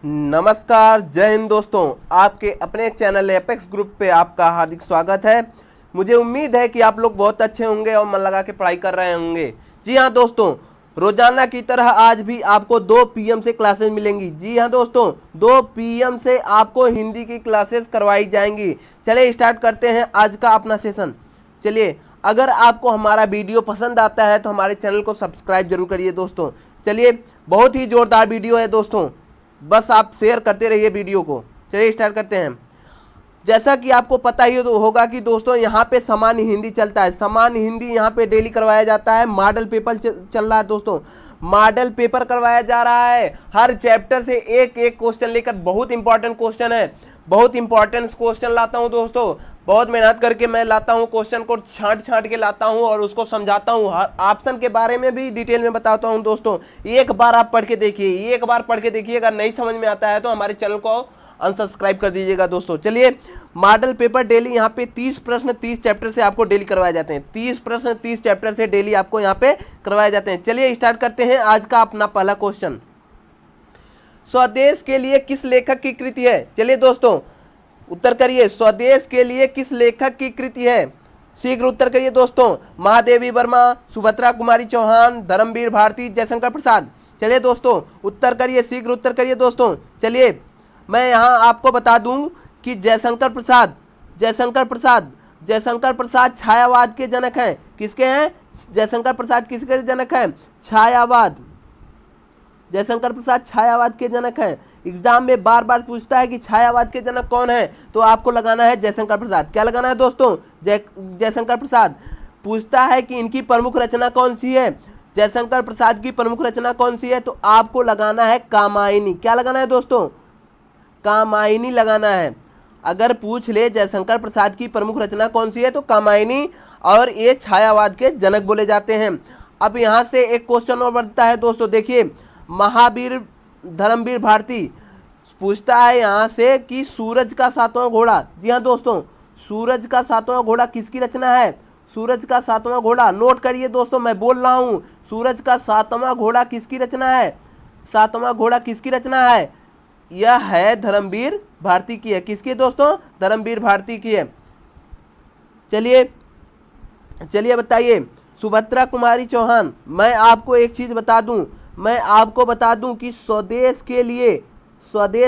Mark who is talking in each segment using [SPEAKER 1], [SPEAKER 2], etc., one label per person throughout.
[SPEAKER 1] नमस्कार, जय हिंद दोस्तों। आपके अपने चैनल एपेक्स ग्रुप पे आपका हार्दिक स्वागत है। मुझे उम्मीद है कि आप लोग बहुत अच्छे होंगे और मन लगा के पढ़ाई कर रहे होंगे। जी हाँ दोस्तों, रोजाना की तरह आज भी आपको 2 PM से क्लासेस मिलेंगी। जी हाँ दोस्तों, 2 PM से आपको हिंदी की क्लासेस करवाई जाएंगी। चलिए स्टार्ट करते हैं आज का अपना सेशन। चलिए, अगर आपको हमारा वीडियो पसंद आता है तो हमारे चैनल को सब्सक्राइब जरूर करिए दोस्तों। चलिए, बहुत ही जोरदार वीडियो है दोस्तों, बस आप शेयर करते रहिए वीडियो को। चलिए स्टार्ट करते हैं। जैसा कि आपको पता ही होगा कि दोस्तों यहाँ पे सामान्य हिंदी चलता है। सामान्य हिंदी यहाँ पे डेली करवाया जाता है। मॉडल पेपर चल रहा है दोस्तों, मॉडल पेपर करवाया जा रहा है। हर चैप्टर से एक एक क्वेश्चन लेकर, बहुत इंपॉर्टेंट क्वेश्चन है, बहुत इंपॉर्टेंट क्वेश्चन लाता हूँ दोस्तों। बहुत मेहनत करके मैं लाता हूँ, क्वेश्चन को छांट छांट के लाता हूँ और उसको समझाता हूँ। हर ऑप्शन के बारे में भी डिटेल में बताता हूँ दोस्तों। एक बार आप पढ़ के देखिए, एक बार पढ़ के देखिए। अगर नहीं समझ में आता है तो हमारे चैनल को अनसब्सक्राइब कर दीजिएगा दोस्तों। चलिए, मॉडल पेपर डेली यहाँ पे 30 प्रश्न 30 चैप्टर से आपको डेली करवाए जाते हैं। 30 प्रश्न 30 चैप्टर से डेली आपको यहाँ पे करवाए जाते हैं। चलिए स्टार्ट करते हैं आज का अपना पहला क्वेश्चन। स्वदेश के लिए किस लेखक की कृति है? चलिए दोस्तों उत्तर करिए, स्वदेश के लिए किस लेखक की कृति है? शीघ्र उत्तर करिए दोस्तों। महादेवी वर्मा, सुभद्रा कुमारी चौहान, धर्मवीर भारती, जयशंकर प्रसाद। चलिए दोस्तों उत्तर करिए, शीघ्र उत्तर करिए दोस्तों। चलिए, मैं यहाँ आपको बता दूं कि जयशंकर प्रसाद जयशंकर प्रसाद छायावाद के जनक हैं। किसके हैं? जयशंकर प्रसाद किसके जनक हैं? छायावाद। जयशंकर प्रसाद छायावाद के जनक हैं। एग्जाम में बार बार पूछता है कि छायावाद के जनक कौन है, तो आपको लगाना है जयशंकर प्रसाद। क्या लगाना है दोस्तों? जयशंकर प्रसाद। पूछता है कि इनकी प्रमुख रचना कौन सी है, जयशंकर प्रसाद की प्रमुख रचना कौन सी है, तो आपको लगाना है कामायनी। क्या लगाना है दोस्तों? कामायनी लगाना है। अगर पूछ ले जयशंकर प्रसाद की प्रमुख रचना कौन सी है तो कामायनी, और ये छायावाद के जनक बोले जाते हैं। अब यहाँ से एक क्वेश्चन और बनता है दोस्तों। देखिए, महावीर धर्मवीर भारती पूछता है यहाँ से कि सूरज का सातवां घोड़ा। जी हाँ दोस्तों, सूरज का सातवां घोड़ा किसकी रचना है? सूरज का सातवां घोड़ा, नोट करिए दोस्तों, मैं बोल रहा हूँ। सूरज का सातवां घोड़ा किसकी रचना है? सातवां घोड़ा किसकी रचना है? यह है धर्मवीर भारती की है। किसकी दोस्तों? धर्मवीर भारती की है। चलिए चलिए बताइए, सुभद्रा कुमारी चौहान। मैं आपको एक चीज बता दूं कि स्वदेश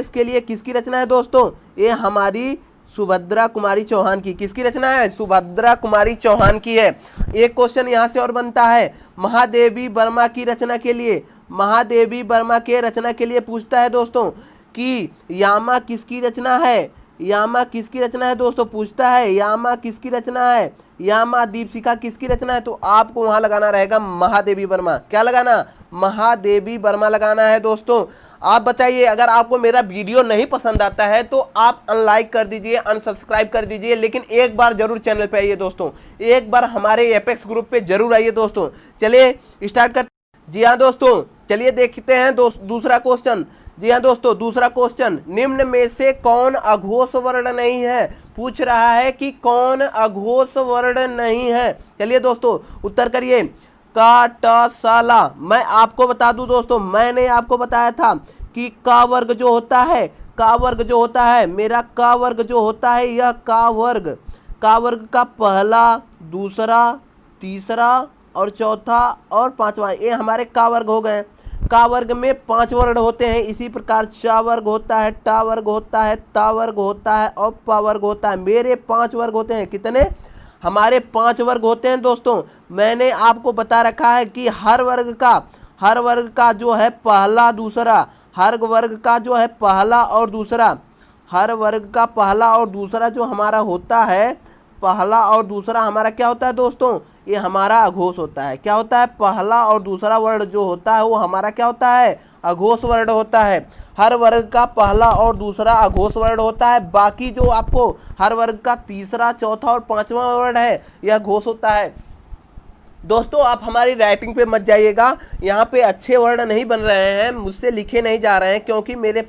[SPEAKER 1] के लिए किसकी रचना है दोस्तों? ये हमारी सुभद्रा कुमारी चौहान की। किसकी रचना है? सुभद्रा कुमारी चौहान की है। एक क्वेश्चन यहाँ से और बनता है, महादेवी वर्मा की रचना के लिए, महादेवी वर्मा के रचना के लिए पूछता है दोस्तों कि यामा किसकी रचना है? यामा किसकी रचना है दोस्तों? पूछता है यामा किसकी रचना है, यामा दीपशिखा किसकी रचना है, तो आपको वहां लगाना रहेगा महादेवी वर्मा। क्या लगाना? महादेवी वर्मा लगाना है दोस्तों। आप बताइए, अगर आपको मेरा वीडियो नहीं पसंद आता है तो आप अनलाइक कर दीजिए, अनसब्सक्राइब कर दीजिए, लेकिन एक बार जरूर चैनल पे आइए दोस्तों, एक बार हमारे एपेक्स ग्रुप पे जरूर आइए दोस्तों। चलिए स्टार्ट करते। जी हाँ दोस्तों, चलिए देखते हैं दूसरा क्वेश्चन। जी हाँ दोस्तों, दूसरा क्वेश्चन, निम्न में से कौन अघोष वर्ण नहीं है? पूछ रहा है कि कौन अघोष वर्ण नहीं है। चलिए दोस्तों उत्तर करिए। काटशाला। मैं आपको बता दूं दोस्तों, मैंने आपको बताया था कि का वर्ग जो होता है, मेरा का वर्ग जो होता है, यह का वर्ग का पहला, दूसरा, तीसरा और चौथा और पांचवा, ये हमारे का वर्ग हो गए। का वर्ग में 5 वर्ण होते हैं। इसी प्रकार चा वर्ग होता है, टा वर्ग होता है, ता वर्ग होता है और पा वर्ग होता है। मेरे 5 वर्ग होते हैं। कितने? हमारे 5 वर्ग होते हैं दोस्तों। मैंने आपको बता रखा है कि हर वर्ग का जो है पहला दूसरा, हर वर्ग का जो है पहला और दूसरा, हर वर्ग का पहला और दूसरा जो हमारा होता है, पहला और दूसरा हमारा क्या होता है दोस्तों? ये हमारा अघोष होता है। क्या होता है? पहला और दूसरा वर्ण जो होता है वो हमारा क्या होता है? अघोष वर्ण होता है। हर वर्ग का पहला और दूसरा अघोष वर्ण होता है। बाकी जो आपको हर वर्ग का तीसरा, चौथा और पांचवा वर्ण है, यह घोष होता है। दोस्तों आप हमारी राइटिंग पे मत जाइएगा, यहाँ पे अच्छे वर्ण नहीं बन रहे हैं, मुझसे लिखे नहीं जा रहे हैं, क्योंकि मेरे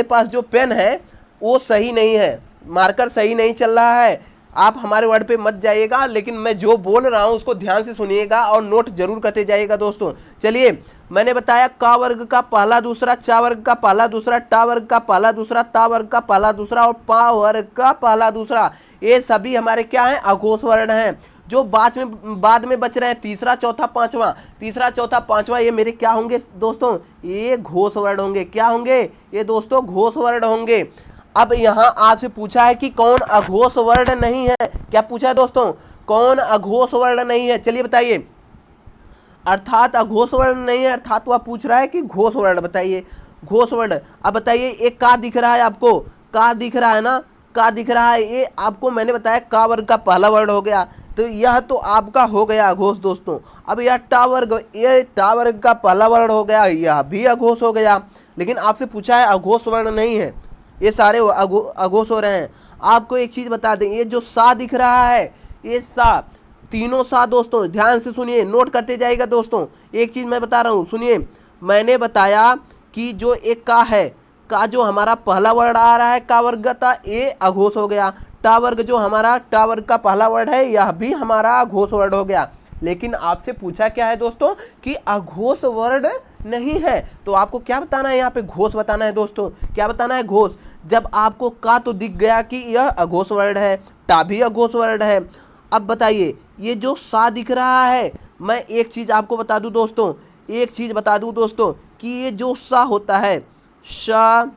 [SPEAKER 1] पास जो पेन है वो सही नहीं है, मार्कर सही नहीं चल रहा है। आप हमारे वर्ड पे मत जाइएगा, लेकिन मैं जो बोल रहा हूँ उसको ध्यान से सुनिएगा और नोट जरूर करते जाइएगा दोस्तों। चलिए, मैंने बताया का वर्ग का पहला दूसरा, चा वर्ग का पहला दूसरा, टा वर्ग का पहला दूसरा, ता वर्ग का पहला दूसरा और पा वर्ग का पहला दूसरा, ये सभी हमारे क्या हैं, अघोष वर्ण हैं। जो बाद में बच रहे हैं तीसरा चौथा पांचवा, तीसरा चौथा पांचवा, ये मेरे क्या होंगे दोस्तों, ये घोष वर्ण होंगे। क्या होंगे ये दोस्तों, घोष वर्ण होंगे। अब यहाँ आपसे पूछा है कि कौन अघोष वर्ण नहीं है। क्या पूछा है दोस्तों, कौन अघोष वर्ण नहीं है, चलिए बताइए। अर्थात अघोष वर्ण नहीं है, अर्थात वह पूछ रहा है कि घोष वर्ण बताइए, घोष वर्ण। अब बताइए, एक का दिख रहा है आपको, का दिख रहा है ना, का दिख रहा है, ये आपको मैंने बताया का वर्ग का पहला वर्ण हो गया, तो यह तो आपका हो गया अघोष दोस्तों। अब यह टा वर्ग, ये टा वर्ग का पहला वर्ण हो गया, यह भी अघोष हो गया। लेकिन आपसे पूछा है अघोष वर्ण नहीं है, ये सारे अघोष हो रहे हैं। आपको एक चीज बता दें, ये जो सा दिख रहा है, ये सा, तीनों सा दोस्तों, ध्यान से सुनिए, नोट करते जाइएगा दोस्तों। एक चीज मैं बता रहा हूँ, सुनिए। मैंने बताया कि जो एक का है, का जो हमारा पहला वर्ड आ रहा है का वर्ग का, ये अघोष हो गया। टा वर्ग जो हमारा टा वर्ग का पहला वर्ड है, यह भी हमारा अघोष वर्ड हो गया। लेकिन आपसे पूछा क्या है दोस्तों कि अघोष वर्ण नहीं है, तो आपको क्या बताना है, यहाँ पे घोष बताना है दोस्तों। क्या बताना है, घोष। जब आपको का तो दिख गया कि यह अघोष वर्ण है, टा भी अघोष वर्ण है। अब बताइए, ये जो सा दिख रहा है, मैं एक चीज आपको बता दूं दोस्तों, एक चीज बता दूं दोस्तों कि ये जो सा होता है, सा,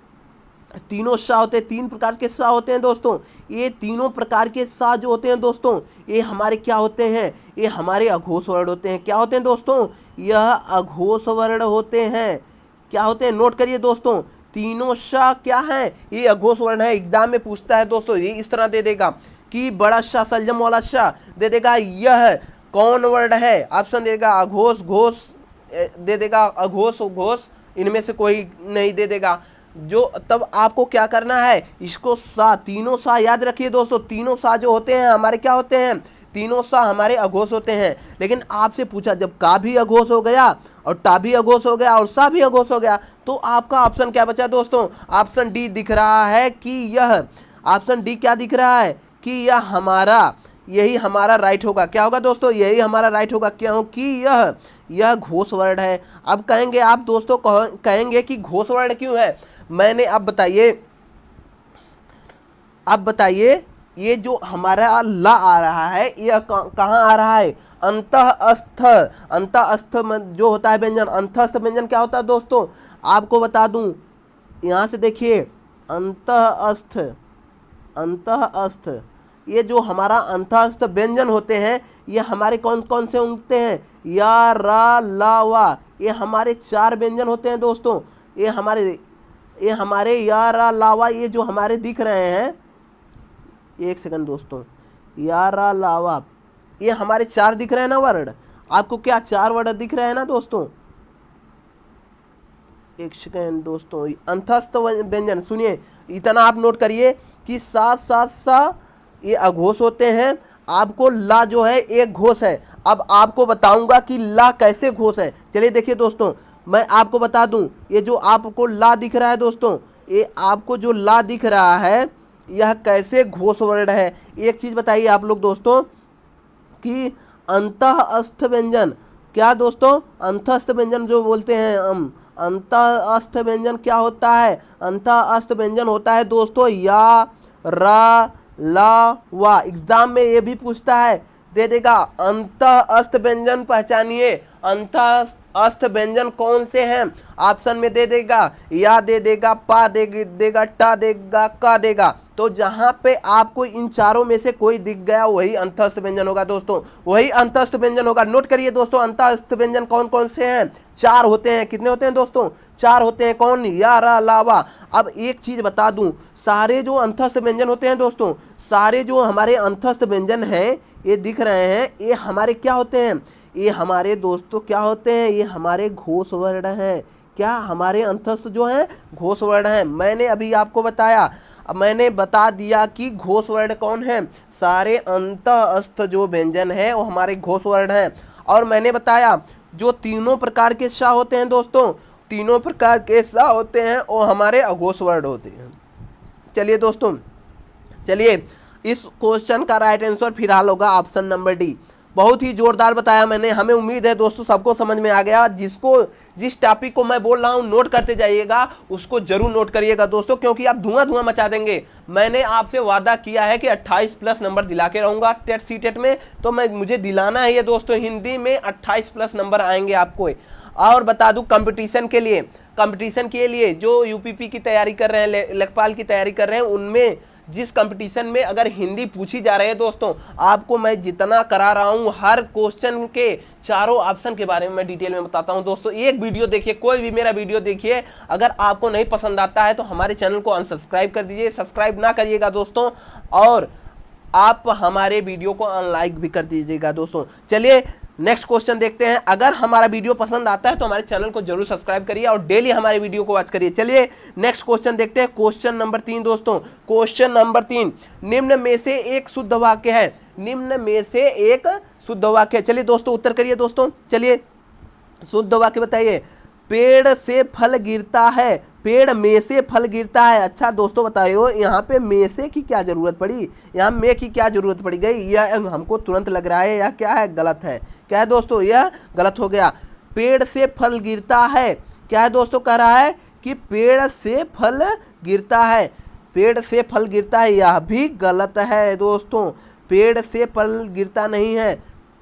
[SPEAKER 1] तीनों सा होते हैं, तीन प्रकार के सा होते हैं दोस्तों। ये तीनों प्रकार के सा जो होते हैं दोस्तों, ये हमारे क्या होते हैं, ये हमारे अघोष वर्ण होते हैं। क्या होते हैं दोस्तों, यह अघोष वर्ण होते हैं। क्या होते हैं, नोट करिए दोस्तों, तीनों सा क्या है, ये अघोष वर्ण है। एग्जाम में पूछता है दोस्तों, ये इस तरह दे देगा कि बड़ा सा सलजम वाला सा दे देगा, यह कौन वर्ण है, ऑप्शन देगा अघोष, घोष दे देगा, अघोष घोष, इनमें से कोई नहीं दे देगा। जो तब आपको क्या करना है, इसको सा, तीनों सा याद रखिए दोस्तों, तीनों सा जो होते हैं हमारे क्या होते हैं, तीनों सा हमारे अघोष होते हैं। लेकिन आपसे पूछा जब का भी अघोष हो गया और टा भी अघोष हो गया और सा भी अघोष हो गया, तो आपका ऑप्शन क्या बचा दोस्तों, ऑप्शन डी दिख रहा है कि यह, ऑप्शन डी क्या दिख रहा है कि यह हमारा, यही हमारा राइट होगा। क्या होगा दोस्तों, यही हमारा राइट होगा, क्योंकि यह घोष वर्ण है। अब कहेंगे आप दोस्तों, कहेंगे कि घोष वर्ण क्यों है, मैंने अब बताइए, ये जो हमारा ला आ रहा है, यह कहाँ आ रहा है, अंतःस्थ, अंतःस्थ जो होता है व्यंजन, अंतःस्थ व्यंजन क्या होता है दोस्तों, आपको बता दूं, यहाँ से देखिए, अंतःस्थ, अंतःस्थ, ये जो हमारा अंतःस्थ व्यंजन होते हैं, ये हमारे कौन कौन से होते हैं, या, रा, ला, वा, ये हमारे चार व्यंजन होते हैं दोस्तों। ये हमारे या, रा, ला, वा, ये जो हमारे दिख रहे हैं, एक सेकंड दोस्तों, या, रा, ला, वा, ये हमारे चार दिख रहे हैं ना वर्ण, आपको क्या चार वर्ण दिख रहे हैं ना दोस्तों, एक सेकंड दोस्तों, अंतःस्थ व्यंजन, सुनिए, इतना आप नोट करिए कि सा, सा, सा ये अघोष होते हैं। आपको ला जो है एक घोष है। अब आपको बताऊंगा कि ला कैसे घोष है। चलिए देखिए दोस्तों, मैं आपको बता दूं, ये जो आपको ला दिख रहा है दोस्तों, ये आपको जो ला दिख रहा है, यह कैसे घोष वर्ण है। एक चीज बताइए आप लोग दोस्तों कि अंतःस्थ व्यंजन, क्या दोस्तों, अंतःस्थ व्यंजन जो बोलते हैं हम, अंतःस्थ व्यंजन क्या होता है, अंतःस्थ व्यंजन होता है दोस्तों या, रा, ला, वा। एग्जाम में ये भी पूछता है, दे देगा अंतःस्थ व्यंजन पहचानिए, अंतःस्थ व्यंजन कौन से हैं, ऑप्शन में दे देगा या, दे देगा पा, देगा टा, देगा का देगा। तो जहां पे आपको इन चारों में से कोई दिख गया वही अंतःस्थ व्यंजन होगा दोस्तों, वही अंतःस्थ व्यंजन होगा। नोट करिए दोस्तों, अंतःस्थ व्यंजन कौन कौन से हैं, चार होते हैं। कितने होते हैं दोस्तों, चार होते हैं। कौन, या, रा, ला, वा। अब एक चीज बता दूं, सारे जो अंतःस्थ व्यंजन होते हैं दोस्तों, सारे जो हमारे अंतःस्थ व्यंजन हैं, ये दिख रहे हैं, ये हमारे क्या होते हैं, ये हमारे दोस्तों क्या होते हैं, ये हमारे घोष वर्ण हैं। क्या, हमारे अंतःस्थ जो हैं घोष वर्ण हैं। मैंने अभी आपको बताया, मैंने बता दिया कि घोष वर्ण कौन है, सारे अंतःस्थ जो व्यंजन है वो हमारे घोष वर्ण हैं। और मैंने बताया जो तीनों प्रकार के सा होते हैं दोस्तों, तीनों प्रकार के सा होते हैं वो हमारे अघोष वर्ण होते हैं। चलिए दोस्तों, चलिए इस क्वेश्चन का राइट आंसर फिलहाल होगा ऑप्शन नंबर डी। बहुत ही जोरदार बताया मैंने, हमें उम्मीद है दोस्तों सबको समझ में आ गया। जिस टॉपिक को मैं बोल रहा हूं नोट करते जाइएगा, उसको जरूर नोट करिएगा दोस्तों, क्योंकि आप धुआं धुआं मचा देंगे। मैंने आपसे वादा किया है कि 28 प्लस नंबर दिला के रहूंगा टेट सीटेट में, तो मुझे दिलाना है ये दोस्तों। हिंदी में 28 प्लस नंबर आएंगे आपको। और बता दूं कंपटीशन के लिए जो यूपीपी की तैयारी कर रहे हैं, लेखपाल की तैयारी कर रहे हैं, उनमें जिस कंपटीशन में अगर हिंदी पूछी जा रही है दोस्तों, आपको मैं जितना करा रहा हूं हर क्वेश्चन के चारों ऑप्शन के बारे में मैं डिटेल में बताता हूं दोस्तों। एक वीडियो देखिए, कोई भी मेरा वीडियो देखिए, अगर आपको नहीं पसंद आता है तो हमारे चैनल को अनसब्सक्राइब कर दीजिए, सब्सक्राइब ना करिएगा दोस्तों, और आप हमारे वीडियो को अनलाइक भी कर दीजिएगा दोस्तों। चलिए नेक्स्ट क्वेश्चन देखते हैं। अगर हमारा वीडियो पसंद आता है तो हमारे चैनल को जरूर सब्सक्राइब करिए और डेली हमारे वीडियो को वॉच करिए। चलिए नेक्स्ट क्वेश्चन देखते हैं, क्वेश्चन नंबर 3 दोस्तों। क्वेश्चन नंबर 3, निम्न में से एक शुद्ध वाक्य है। निम्न में से एक शुद्ध वाक्य। चलिए दोस्तों उत्तर करिए दोस्तों। चलिए शुद्ध वाक्य बताइए। पेड़ से फल गिरता है, पेड़ में से फल गिरता है। अच्छा दोस्तों बताइए, यहाँ पे में से की क्या जरूरत पड़ी, यहाँ में की क्या जरूरत पड़ी गई, यह हमको तुरंत लग रहा है यह क्या है, गलत है। क्या है दोस्तों, यह गलत हो गया। पेड़ से फल गिरता है, क्या है दोस्तों, कह रहा है कि पेड़ से फल गिरता है। पेड़ से फल गिरता है, यह भी गलत है दोस्तों। पेड़ से फल गिरता नहीं है,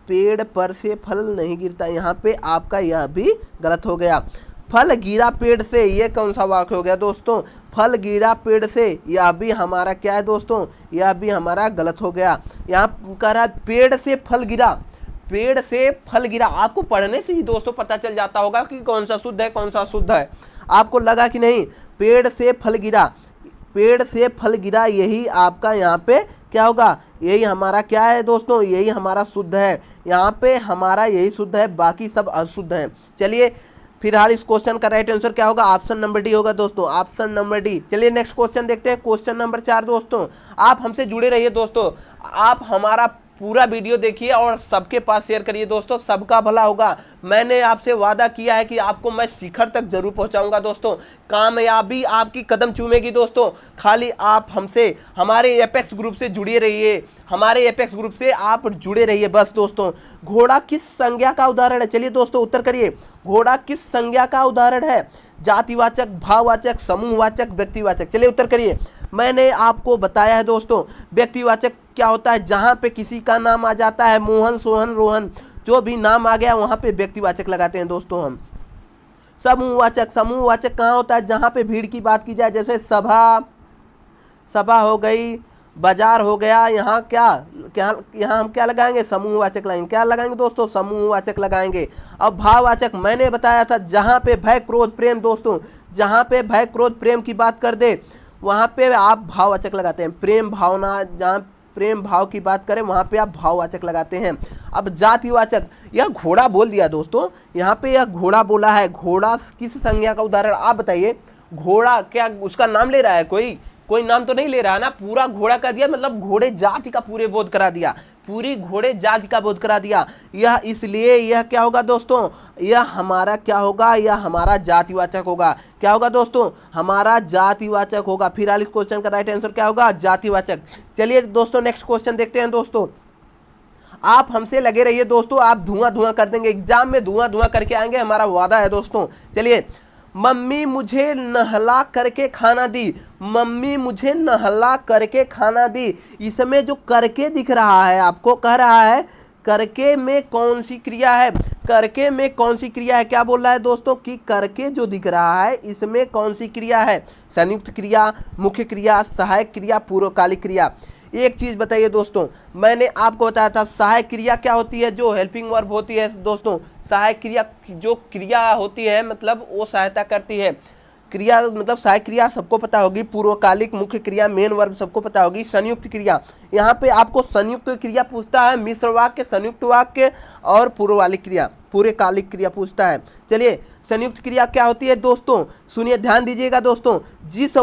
[SPEAKER 1] पेड़ पर से फल नहीं गिरता, यहाँ पे आपका यह भी गलत हो गया। फल गिरा पेड़ से, ये कौन सा वाक्य हो गया दोस्तों, फल गिरा पेड़ से, यह भी हमारा क्या है दोस्तों, यह भी हमारा गलत हो गया। यहाँ कह रहा है पेड़ से फल गिरा, पेड़ से फल गिरा। आपको पढ़ने से ही दोस्तों पता चल जाता होगा कि कौन सा शुद्ध है कौन सा शुद्ध है। आपको लगा कि नहीं, पेड़ से फल गिरा, पेड़ से फल गिरा, यही आपका यहाँ पे क्या होगा, यही हमारा क्या है दोस्तों, यही हमारा शुद्ध है। यहाँ पे हमारा यही शुद्ध है, बाकी सब अशुद्ध है। चलिए फिलहाल इस क्वेश्चन का राइट आंसर क्या होगा, ऑप्शन नंबर डी होगा दोस्तों, ऑप्शन नंबर डी। चलिए नेक्स्ट क्वेश्चन देखते हैं, क्वेश्चन नंबर 4 दोस्तों। आप हमसे जुड़े रहिए दोस्तों, आप हमारा पूरा वीडियो देखिए और सबके पास शेयर करिए दोस्तों, सबका भला होगा। मैंने आपसे वादा किया है कि आपको मैं शिखर तक जरूर पहुंचाऊंगा दोस्तों, कामयाबी आपकी कदम चूमेगी दोस्तों। खाली आप हमसे हमारे एपेक्स ग्रुप से जुड़े रहिए, हमारे एपेक्स ग्रुप से आप जुड़े रहिए बस दोस्तों। घोड़ा किस संज्ञा का उदाहरण है, चलिए दोस्तों उत्तर करिए। घोड़ा किस संज्ञा का उदाहरण है, जातिवाचक, भाववाचक, समूहवाचक, व्यक्तिवाचक। चलिए उत्तर करिए। मैंने आपको बताया है दोस्तों, व्यक्तिवाचक क्या होता है, जहाँ पे किसी का नाम आ जाता है, मोहन, सोहन, रोहन, जो भी नाम आ गया वहाँ पे व्यक्तिवाचक लगाते हैं दोस्तों हम। समूहवाचक कहाँ होता है, जहाँ पे भीड़ की बात की जाए, जैसे सभा हो गई, बाजार हो गया, यहाँ यहाँ हम क्या लगाएंगे, समूहवाचक लगाएंगे। क्या लगाएंगे दोस्तों, समूहवाचक लगाएंगे। अब भाववाचक मैंने बताया था, जहाँ पे भय, क्रोध, प्रेम दोस्तों, जहाँ पे भय, क्रोध, प्रेम की बात कर दे वहाँ पे आप भाववाचक लगाते हैं। प्रेम भावना, जहाँ प्रेम भाव की बात करें वहाँ पे आप भाववाचक लगाते हैं। अब जातिवाचक, यह घोड़ा बोल दिया दोस्तों, यहाँ पे यह घोड़ा बोला है। घोड़ा किस संज्ञा का उदाहरण, आप बताइए। घोड़ा क्या उसका नाम ले रहा है, कोई नाम तो नहीं ले रहा है ना, पूरा घोड़ा का दिया, मतलब घोड़े जाति का पूरे बोध करा दिया, पूरी घोड़े जाति का बोध करा दिया। यह इसलिए यह क्या होगा दोस्तों, यह हमारा क्या होगा, यह हमारा जातिवाचक होगा। क्या होगा दोस्तों, हमारा जातिवाचक होगा। फिलहाल इस क्वेश्चन का राइट आंसर क्या होगा, जातिवाचक। चलिए दोस्तों नेक्स्ट क्वेश्चन देखते हैं दोस्तों। आप हमसे लगे रहिए दोस्तों, आप धुआं धुआं कर देंगे, एग्जाम में धुआं धुआं करके आएंगे, हमारा वादा है दोस्तों। चलिए, मम्मी मुझे नहला करके खाना दी, मम्मी मुझे नहला करके खाना दी। इसमें जो करके दिख रहा है आपको, कह रहा है करके में कौन सी क्रिया है, करके में कौन सी क्रिया है। क्या बोल रहा है दोस्तों कि करके जो दिख रहा है इसमें कौन सी क्रिया है, संयुक्त क्रिया, मुख्य क्रिया, सहायक क्रिया, पूर्वकालिक क्रिया। एक चीज बताइए दोस्तों, मैंने आपको बताया था सहायक क्रिया क्या होती है, जो हेल्पिंग वर्ब होती है दोस्तों। सहायक क्रिया जो क्रिया होती है मतलब वो सहायता करती है, क्रिया मतलब सहायक क्रिया सबको पता होगी, पूर्वकालिक, मुख्य क्रिया, मेन वर्ब सबको पता होगी। संयुक्त क्रिया, यहाँ पे आपको संयुक्त क्रिया पूछता है, मिश्र वाक्य, संयुक्त वाक्य और पूर्वकालिक क्रिया, पूर्वकालिक क्रिया पूछता है। चलिए संयुक्त क्रिया क्या होती है दोस्तों, सुनिए ध्यान दीजिएगा दोस्तों। जिस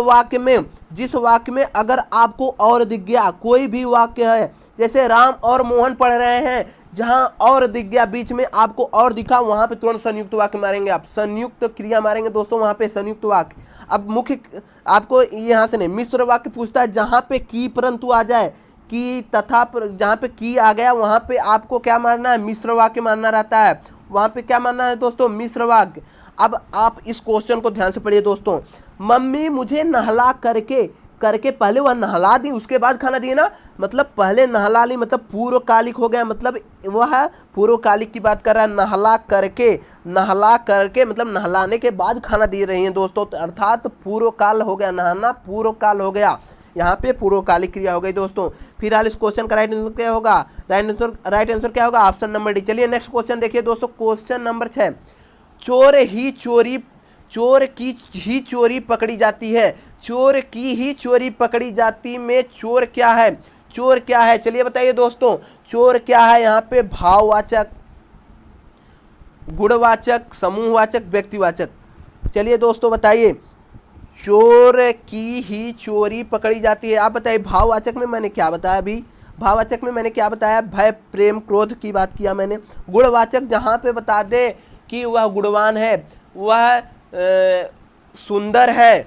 [SPEAKER 1] वाक्य में अगर आपको और दिख गया, कोई भी वाक्य है, जैसे राम और मोहन पढ़ रहे हैं, जहां और दिख गया, बीच में आपको और दिखा, वहां पे तुरंत संयुक्त वाक्य मारेंगे आप, संयुक्त क्रिया मारेंगे दोस्तों, वहां पे संयुक्त वाक्य। अब मुख्य आपको यहां से नहीं, मिश्र वाक्य पूछता है, जहां पे की परंतु आ जाए, की तथा जहाँ पे की आ गया वहाँ पे आपको क्या मानना है, मिश्र वाक्य मानना रहता है। वहाँ पे क्या मानना है दोस्तों, मिश्र वाक्य। अब आप इस क्वेश्चन को ध्यान से पढ़िए दोस्तों। मम्मी मुझे नहला करके, करके पहले वह नहला दी उसके बाद खाना दिए ना, मतलब पहले नहला ली मतलब पूर्वकालिक हो गया, मतलब वह पूर्वकालिक की बात कर रहा है। नहला करके, नहला करके मतलब नहलाने के बाद खाना दे रही हैं दोस्तों, तो अर्थात पूर्वकाल हो गया, नहाना पूर्वकाल हो गया, यहाँ पे पूर्वकालिक क्रिया हो गई दोस्तों। फिलहाल इस क्वेश्चन का राइट आंसर क्या होगा, राइट आंसर क्या होगा, ऑप्शन नंबर डी। चलिए नेक्स्ट क्वेश्चन देखिए दोस्तों, क्वेश्चन नंबर 6। चोर ही चोरी, चोर की ही चोरी पकड़ी जाती है, चोर की ही चोरी पकड़ी जाती में चोर क्या है, चोर क्या है, चलिए बताइए दोस्तों, चोर क्या है। यहाँ पे भाववाचक, गुणवाचक, समूहवाचक, व्यक्तिवाचक, चलिए दोस्तों बताइए। चोर की ही चोरी पकड़ी जाती है, आप बताइए। भाववाचक में मैंने क्या बताया अभी, भाववाचक में मैंने क्या बताया, भय प्रेम क्रोध की बात किया मैंने। गुणवाचक जहाँ पे बता दे कि वह गुणवान है, वह सुंदर है,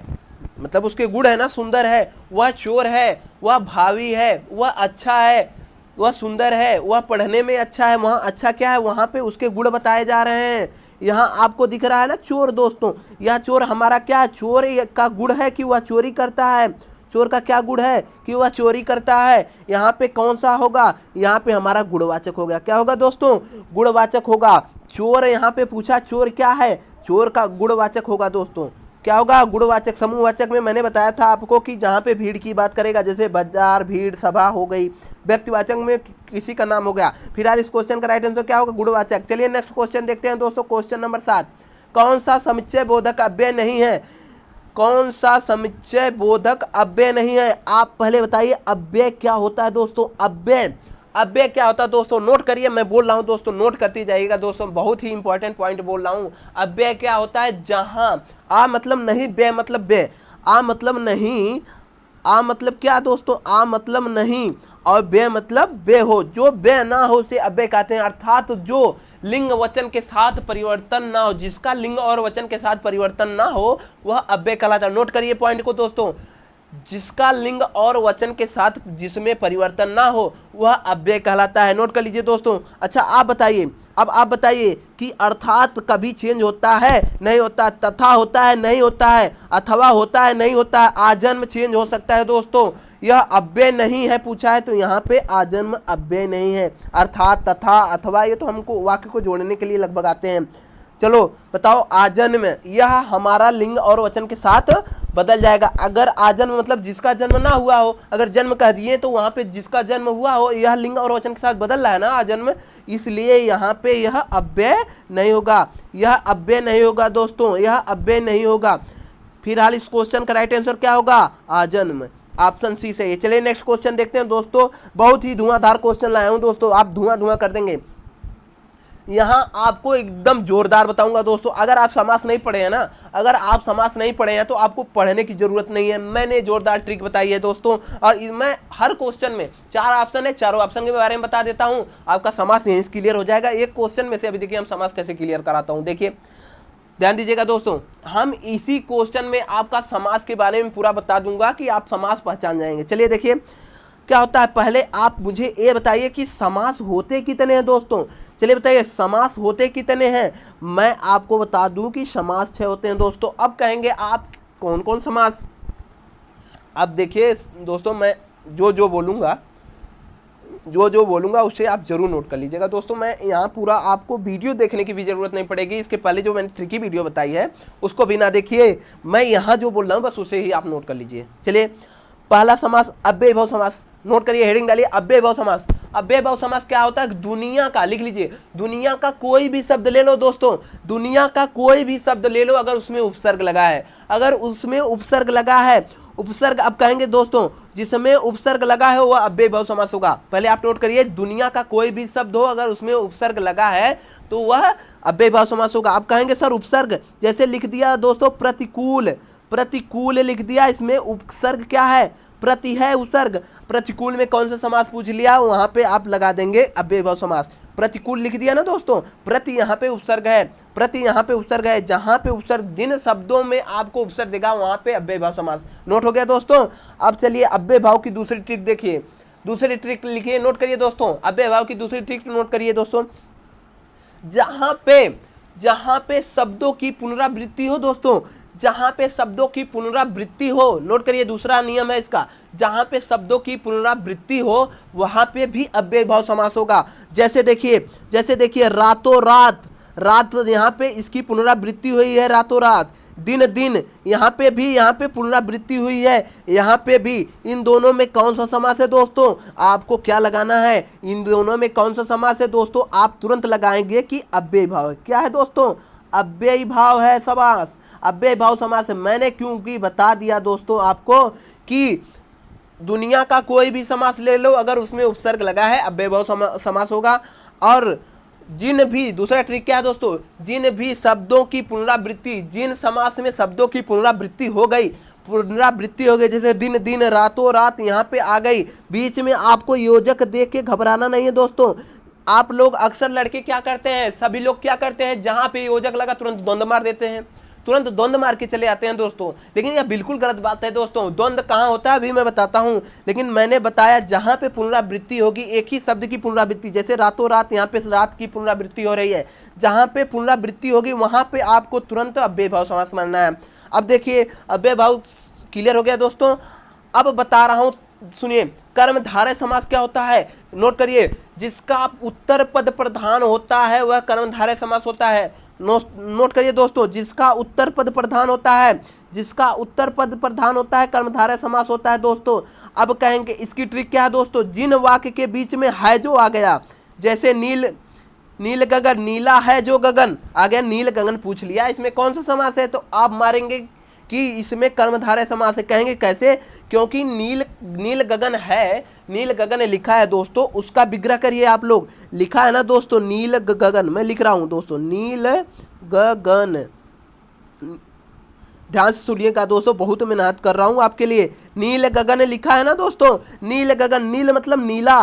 [SPEAKER 1] मतलब उसके गुण है ना, सुंदर है, वह चोर है, वह भावी है, वह अच्छा है, वह सुंदर है, वह पढ़ने में अच्छा है, वहाँ अच्छा क्या है, वहाँ पे उसके गुण बताए जा रहे हैं। यहाँ आपको दिख रहा है ना चोर दोस्तों, यह चोर हमारा क्या है, चोर का गुण है कि वह चोरी करता है, चोर का क्या गुण है कि वह चोरी करता है। यहाँ पे कौन सा होगा, यहाँ पे हमारा गुणवाचक हो गया, क्या होगा दोस्तों, गुणवाचक होगा। चोर यहाँ पे पूछा चोर क्या है, चोर का गुणवाचक होगा दोस्तों, क्या होगा, गुणवाचक। समूहवाचक में मैंने बताया था आपको कि जहाँ पे भीड़ की बात करेगा, जैसे बाजार, भीड़, सभा हो गई। व्यक्तिवाचक में किसी का नाम हो गया। फिलहाल इस क्वेश्चन का राइट आंसर क्या होगा, गुणवाचक। चलिए नेक्स्ट क्वेश्चन देखते हैं दोस्तों, क्वेश्चन नंबर 7। कौन सा समुच्चय बोधक अव्यय नहीं है, कौन सा समुच्चय बोधक अव्यय नहीं है, आप पहले बताइए अव्यय क्या होता है दोस्तों, अव्यय, अव्यय क्या होता है दोस्तों, नोट करिए, मैं बोल रहा हूं दोस्तों, नोट करती जाइएगा दोस्तों, बहुत ही इंपॉर्टेंट पॉइंट बोल रहा हूं। अव्यय क्या होता है, जहां आ मतलब नहीं, बे मतलब बे, आ मतलब नहीं, आ मतलब क्या दोस्तों, आ मतलब नहीं और बे मतलब बे हो, जो बे ना हो उसे अव्यय कहते हैं। अर्थात जो लिंग वचन के साथ परिवर्तन ना हो, जिसका लिंग और वचन के साथ परिवर्तन ना हो वह अव्यय कहलाता है। नोट करिए पॉइंट को दोस्तों, जिसका लिंग और वचन के साथ जिसमें परिवर्तन ना हो वह अव्यय कहलाता है। नोट कर लीजिए दोस्तों। अच्छा आप बताइए, अब आप बताइए कि अर्थात कभी चेंज होता है नहीं होता, तथा होता है नहीं होता है, अथवा होता है नहीं होता है, आजन्म चेंज हो सकता है दोस्तों, यह अव्यय नहीं है पूछा है तो यहाँ पे आजन्म अव्यय नहीं है। अर्थात, तथा, अथवा ये तो हमको वाक्य को जोड़ने के लिए लगभग आते हैं। चलो बताओ, आजन्म यह हमारा लिंग और वचन के साथ बदल जाएगा। अगर आजन्म मतलब जिसका जन्म ना हुआ हो, अगर जन्म कह दिए तो वहां पे जिसका जन्म हुआ हो यह लिंग और वचन के साथ बदल रहा है ना आजन्म, इसलिए यहाँ पे यह अव्यय नहीं होगा, यह अव्यय नहीं होगा दोस्तों, यह अव्यय नहीं होगा। फिलहाल इस क्वेश्चन का राइट आंसर क्या होगा, आजन्म, ऑप्शन सी सही है। चलिए नेक्स्ट क्वेश्चन देखते हैं दोस्तों, बहुत ही धुआंधार क्वेश्चन लाया हूं दोस्तों, आप धुआं धुआं कर देंगे। यहाँ आपको एकदम जोरदार बताऊंगा दोस्तों, अगर आप समास नहीं पढ़े हैं ना, अगर आप समास नहीं पढ़े हैं तो आपको पढ़ने की जरूरत नहीं है, मैंने जोरदार ट्रिक बताई है दोस्तों। और मैं हर क्वेश्चन में 4 ऑप्शन है, चारों ऑप्शन के बारे में बता देता हूँ, आपका समास यहीं क्लियर हो जाएगा एक क्वेश्चन में से। अभी देखिए हम समास कैसे क्लियर कराता हूँ, देखिए ध्यान दीजिएगा दोस्तों, हम इसी क्वेश्चन में आपका समास के बारे में पूरा बता दूंगा कि आप समास पहचान जाएंगे। चलिए देखिए क्या होता है, पहले आप मुझे ये बताइए कि समास होते कितने हैं दोस्तों। चलिए बताइए समास होते कितने हैं, मैं आपको बता दूं कि समास 6 होते हैं दोस्तों। अब कहेंगे आप कौन कौन समास, अब देखिए दोस्तों मैं जो जो बोलूंगा उसे आप जरूर नोट कर लीजिएगा दोस्तों। मैं यहाँ पूरा आपको वीडियो देखने की भी जरूरत नहीं पड़ेगी, इसके पहले जो मैंने ट्रिकी वीडियो बताई है उसको बिना देखिए, मैं यहाँ जो बोल रहा हूँ बस उसे ही आप नोट कर लीजिए। चलिए पहला समास अव्ययभाव समास, नोट करिए, हेडिंग डालिए अव्ययभाव समास। अव्ययभाव समास क्या होता है, दुनिया का, लिख लीजिए, दुनिया का कोई भी शब्द ले लो दोस्तों, दुनिया का कोई भी शब्द ले लो, अगर उसमें उपसर्ग लगा है, अगर उसमें उपसर्ग लगा है, उपसर्ग अब कहेंगे दोस्तों जिसमें उपसर्ग लगा है वह अव्ययभाव समास होगा। पहले आप नोट करिए, दुनिया का कोई भी शब्द हो अगर उसमें उपसर्ग लगा है तो वह अव्ययभाव समास होगा। आप कहेंगे सर उपसर्ग, जैसे लिख दिया दोस्तों प्रतिकूल, प्रतिकूल लिख दिया, इसमें उपसर्ग क्या है, प्रति है उपसर्ग, प्रतिकूल में कौन सा समास पूछ लिया, वहां पे आप लगा देंगे अव्ययभाव समास। प्रतिकूल लिख दिया ना दोस्तों, प्रति यहाँ पे उपसर्ग है, प्रति यहाँ पे उपसर्ग है, जहां पे उपसर्ग, जिन शब्दों में आपको उपसर्ग देगा वहां पे अव्ययभाव समास। नोट हो गया दोस्तों। अब चलिए अव्ययभाव की दूसरी ट्रिक देखिए, दूसरी ट्रिक लिखिए, नोट करिए दोस्तों, अव्यय भाव की दूसरी ट्रिक नोट करिए दोस्तों। जहां पे शब्दों की पुनरावृत्ति हो दोस्तों, जहां पे शब्दों की पुनरावृत्ति हो, नोट करिए दूसरा नियम है इसका, जहां पे शब्दों की पुनरावृत्ति हो वहां पे भी अव्यय भाव समास होगा। जैसे देखिए रातों रात, रात यहाँ पे इसकी पुनरावृत्ति हुई है रातों रात, दिन दिन यहाँ पे पुनरावृत्ति हुई है, यहाँ पे भी। इन दोनों में कौन सा समास है दोस्तों, आपको क्या लगाना है, इन दोनों में कौन सा समास है दोस्तों, आप तुरंत लगाएंगे कि अव्यय भाव है। क्या है दोस्तों, अव्यय भाव है समास, अव्यय भाव समास है। मैंने क्योंकि बता दिया दोस्तों आपको कि दुनिया का कोई भी समास ले लो, अगर उसमें उपसर्ग लगा है अव्यय भाव समास होगा। और जिन भी, दूसरा ट्रिक क्या है दोस्तों, जिन भी शब्दों की पुनरावृत्ति, जिन समास में शब्दों की पुनरावृत्ति हो गई, जैसे दिन दिन, रातों रात यहाँ पे आ गई, बीच में आपको योजक देख के घबराना नहीं है दोस्तों। आप लोग अक्सर लड़के क्या करते हैं, सभी लोग क्या करते हैं, जहां पे योजक लगा तुरंत द्वंद्व मार देते हैं, तुरंत द्वंद्व मार के चले आते हैं दोस्तों। लेकिन यह बिल्कुल गलत बात है दोस्तों। द्वंद्व कहाँ होता है अभी मैं बताता हूँ, लेकिन मैंने बताया जहाँ पे पुनरावृत्ति होगी, एक ही शब्द की पुनरावृत्ति, जैसे रातों रात, यहाँ पे रात की पुनरावृत्ति हो रही है, जहाँ पे पुनरावृत्ति होगी वहाँ पे आपको तुरंत अव्यय भाव समास मानना है। अब देखिए अव्यय भाव क्लियर हो गया दोस्तों। अब बता रहा हूँ, सुनिए, कर्मधारय समास क्या होता है, नोट करिए, जिसका उत्तर पद प्रधान होता है वह कर्मधारय समास होता है। नोट करिए दोस्तों, जिसका उत्तर पद प्रधान होता है, जिसका उत्तर पद प्रधान होता है कर्मधारय समास होता है दोस्तों। अब कहेंगे इसकी ट्रिक क्या है दोस्तों, जिन वाक्य के बीच में है जो आ गया, जैसे नील गगन, नीला है जो गगन आ गया, नील गगन पूछ लिया, इसमें कौन सा समास है, तो आप मारेंगे कि इसमें कर्मधारय समास है। कहेंगे कैसे, क्योंकि नील गगन है, नील गगन लिखा है दोस्तों, उसका विग्रह करिए आप लोग, लिखा है ना दोस्तों नील गगन, मैं लिख रहा हूं दोस्तों नील गगन, ध्यान से सुनिएगा दोस्तों, बहुत मेहनत कर रहा हूं आपके लिए। नील गगन लिखा है ना दोस्तों, नील गगन, नील मतलब नीला,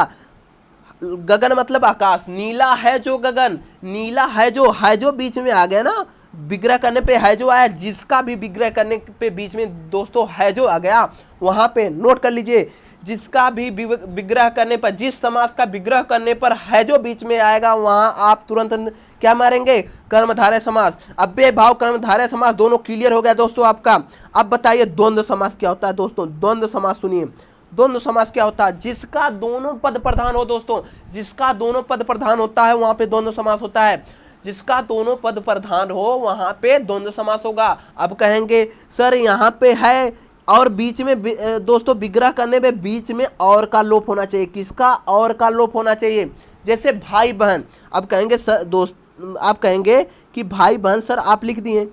[SPEAKER 1] गगन मतलब आकाश, नीला है जो गगन, नीला है जो बीच में आ गया ना, विग्रह करने पे है जो आया, जिसका भी विग्रह करने पे बीच में दोस्तों है जो आ गया, वहां पे नोट कर लीजिए, जिसका भी विग्रह करने पर, जिस समास का विग्रह करने पर है जो बीच में आएगा, वहां आप तुरंत क्या मारेंगे, कर्मधारय समास। अव्यय भाव कर्मधारय समास दोनों क्लियर हो गया दोस्तों आपका। अब बताइए द्वंद्व समास क्या होता है दोस्तों, द्वंद्व समास सुनिए, द्वंद्व समास क्या होता है, जिसका दोनों पद प्रधान हो दोस्तों, जिसका दोनों पद प्रधान होता है वहां पे द्वंद्व समास होता है, जिसका दोनों पद प्रधान हो वहां पे द्वंद्व समास होगा। अब कहेंगे सर यहाँ पे है और बीच में दोस्तों विग्रह करने में बीच में और का लोप होना चाहिए, किसका, और का लोप होना चाहिए, जैसे भाई बहन। अब कहेंगे सर दोस्त, आप कहेंगे कि भाई बहन, सर आप लिख दिए,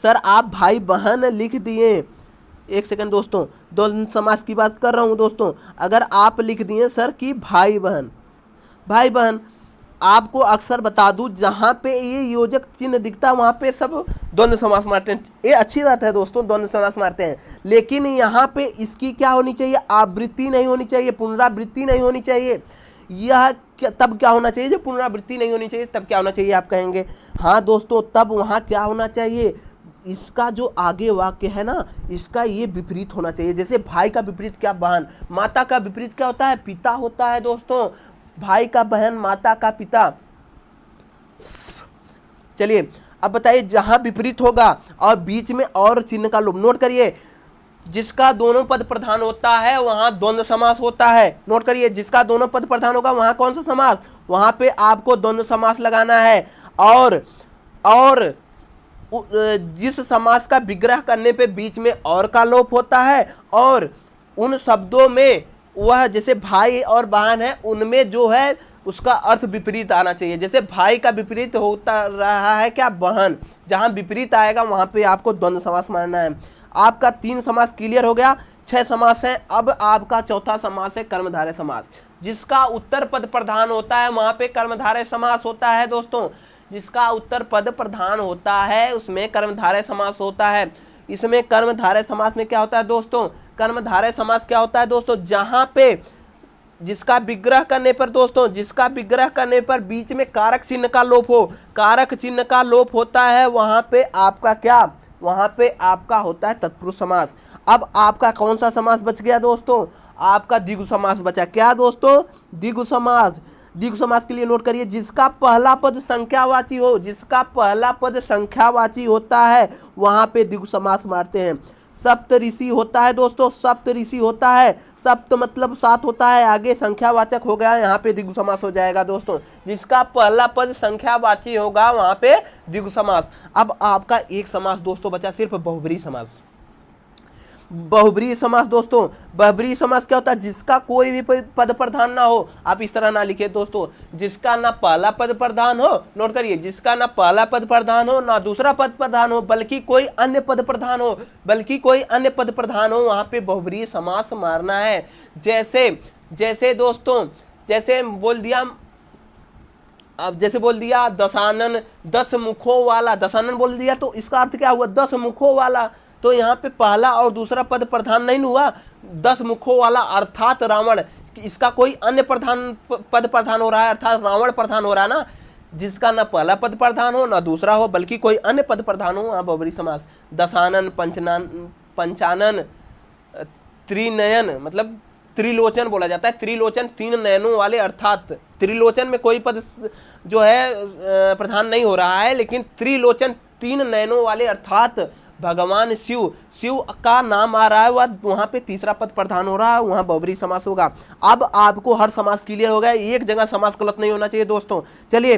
[SPEAKER 1] सर आप भाई बहन लिख दिए, एक सेकंड दोस्तों, द्वंद्व समास की बात कर रहा हूं दोस्तों। अगर आप लिख दिए सर कि भाई बहन, आपको अक्सर बता दूं जहां पे ये योजक चिन्ह दिखता है वहां पे सब द्वंद्व समास मारते हैं। ये अच्छी बात है दोस्तों, द्वंद्व समास मारते हैं, लेकिन यहाँ पे इसकी क्या होनी चाहिए, आवृत्ति नहीं होनी चाहिए, पुनरावृत्ति नहीं होनी चाहिए। यह तब क्या होना चाहिए, जो पुनरावृत्ति नहीं होनी चाहिए तब क्या होना चाहिए, आप कहेंगे हाँ दोस्तों, तब वहाँ क्या होना चाहिए, इसका जो आगे वाक्य है ना, इसका ये विपरीत होना चाहिए। जैसे भाई का विपरीत क्या, बहन, माता का विपरीत क्या होता है, पिता होता है दोस्तों, भाई का बहन, माता का पिता। चलिए अब बताइए, जहां विपरीत होगा और बीच में और चिन्ह का लोप, नोट करिए, जिसका दोनों पद प्रधान होता है वहां द्वंद्व समास होता है। नोट करिए, जिसका दोनों पद प्रधान होगा वहां कौन सा समास, वहां पे आपको द्वंद्व समास लगाना है। और जिस समास का विग्रह करने पे बीच में और का लोप होता है, और उन शब्दों में वह जैसे भाई और बहन है, उनमें जो है उसका अर्थ विपरीत आना चाहिए। जैसे भाई का विपरीत होता रहा है क्या, बहन, जहां विपरीत आएगा वहां पे आपको द्वंद्व समास मानना है। आपका 3 समास क्लियर हो गया, 6 समास है। अब आपका चौथा समास है कर्मधारय समास, जिसका उत्तर पद प्रधान होता है वहां पे कर्मधारय समास होता है दोस्तों, जिसका उत्तर पद प्रधान होता है उसमें कर्मधारय समास होता है। इसमें कर्मधारय समास में क्या होता है दोस्तों, कर्मधारय समास क्या होता है दोस्तों, जहां पे जिसका विग्रह करने पर दोस्तों, जिसका विग्रह करने पर बीच में कारक चिन्ह का लोप हो, कारक चिन्ह का लोप होता है, वहां पे आपका क्या, वहां पे आपका होता है तत्पुरुष समास। अब आपका कौन सा समास बच गया दोस्तों, आपका द्विगु समास बचा। क्या दोस्तों? द्विगु समास। द्विगु समास के लिए नोट करिए, जिसका पहला पद संख्यावाची हो, जिसका पहला पद संख्यावाची होता है वहां पे द्विगु समास मारते हैं। सप्त ऋषि होता है दोस्तों, सप्त ऋषि होता है, सप्त मतलब 7 होता है, आगे संख्यावाचक हो गया, यहाँ पे द्विगु समास हो जाएगा दोस्तों। जिसका पहला पद संख्यावाची होगा वहां पे द्विगु समास। अब आपका एक समास दोस्तों बचा सिर्फ बहुब्रीहि समास। बहुब्रीहि समास दोस्तों, बहुब्रीहि समास क्या होता है? जिसका कोई भी पद प्रधान ना हो। आप इस तरह ना लिखे दोस्तों, जिसका ना पहला पद प्रधान हो, नोट करिए, जिसका ना पहला पद प्रधान हो ना दूसरा पद प्रधान हो, बल्कि कोई अन्य पद प्रधान हो, बल्कि कोई अन्य पद प्रधान हो, वहां पे बहुब्रीहि समास मारना है। जैसे जैसे दोस्तों, जैसे बोल दिया, अब जैसे बोल दिया दशानन, 10 मुखों वाला, दशानन बोल दिया तो इसका अर्थ क्या हुआ? 10 मुखों वाला। तो यहाँ पे पहला और दूसरा पद प्रधान नहीं हुआ, 10 मुखों वाला अर्थात रावण। इसका कोई अन्य प्रधान पद प्रधान हो रहा है, अर्थात रावण प्रधान हो रहा है ना। जिसका ना पहला पद प्रधान हो ना दूसरा हो, बल्कि कोई अन्य पद प्रधान हो, वहाँ बहुब्रीहि समास। दशानन, पंचानन, त्रिनयन मतलब त्रिलोचन बोला जाता है। त्रिलोचन 3 नयनों वाले, अर्थात त्रिलोचन में कोई पद जो है प्रधान नहीं हो रहा है, लेकिन त्रिलोचन 3 नयनों वाले, अर्थात भगवान शिव, शिव का नाम आ रहा है, वहां पे तीसरा पद प्रधान हो रहा है, वहां बहुब्रीहि समास होगा। अब आपको हर समास क्लियर हो गया, एक जगह समास गलत नहीं होना चाहिए दोस्तों। चलिए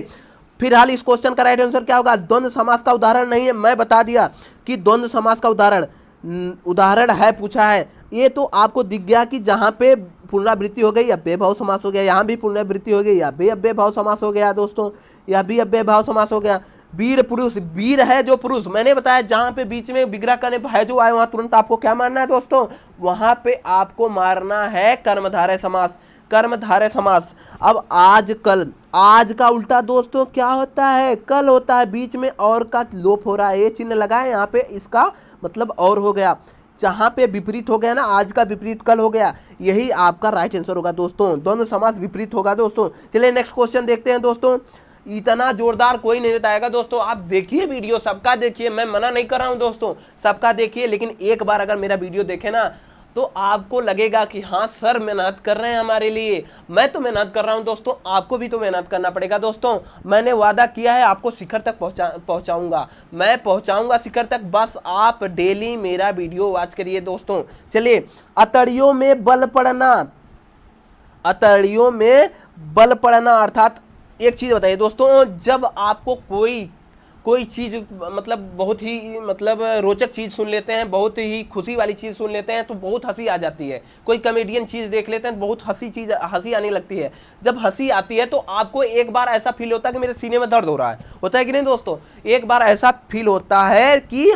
[SPEAKER 1] फिलहाल इस क्वेश्चन का राइट आंसर क्या होगा? द्वंद्व समास का उदाहरण नहीं है, मैं बता दिया कि द्वंद्व समास का उदाहरण है, पूछा है। ये तो आपको दिख गया कि जहां पे पुनरावृत्ति हो गई अव्यय भाव समास हो गया, यहाँ भी पुनरावृत्ति हो गई अव्यय भाव समास हो गया दोस्तों, यह भी अव्यय भाव समास हो गया। वीर पुरुष, वीर है जो पुरुष, मैंने बताया जहां पे बीच में विग्रह करने है जो आए, वहां तुरंत आपको क्या मारना है दोस्तों? वहां पे आपको मारना है कर्मधारय समास, कर्मधारय समास। अब आज कल, आज का उल्टा दोस्तों क्या होता है? कल होता है, बीच में और का लोप हो रहा है, ये चिन्ह लगा है यहाँ पे, इसका मतलब और हो गया। जहां पे विपरीत हो गया ना, आज का विपरीत कल हो गया, यही आपका राइट आंसर होगा दोस्तों। द्वंद्व समास विपरीत होगा दोस्तों। चलिए नेक्स्ट क्वेश्चन देखते हैं दोस्तों। इतना जोरदार कोई नहीं बताएगा दोस्तों, आप देखिए वीडियो, सबका देखिए, मैं मना नहीं कर रहा हूं दोस्तों, सबका देखिए, लेकिन एक बार अगर मेरा वीडियो देखे ना तो आपको लगेगा कि हाँ सर मेहनत कर रहे हैं हमारे लिए। मैं तो मेहनत कर रहा हूं दोस्तों, आपको भी तो मेहनत करना पड़ेगा दोस्तों। मैंने वादा किया है आपको शिखर तक पहुंचाऊंगा, मैं पहुंचाऊंगा शिखर तक, बस आप डेली मेरा वीडियो वॉच करिए दोस्तों। चलिए, अतड़ियों में बल पड़ना, अतड़ियों में बल पड़ना अर्थात एक चीज बताइए दोस्तों, जब आपको कोई चीज मतलब बहुत ही मतलब रोचक चीज सुन लेते हैं, बहुत ही खुशी वाली चीज सुन लेते हैं तो बहुत हंसी आ जाती है। कोई कॉमेडियन चीज देख लेते हैं, बहुत हंसी आने लगती है। जब हंसी आती है तो आपको एक बार ऐसा फील होता है कि मेरे सीने में दर्द हो रहा है, होता है कि नहीं दोस्तों? एक बार ऐसा फील होता है कि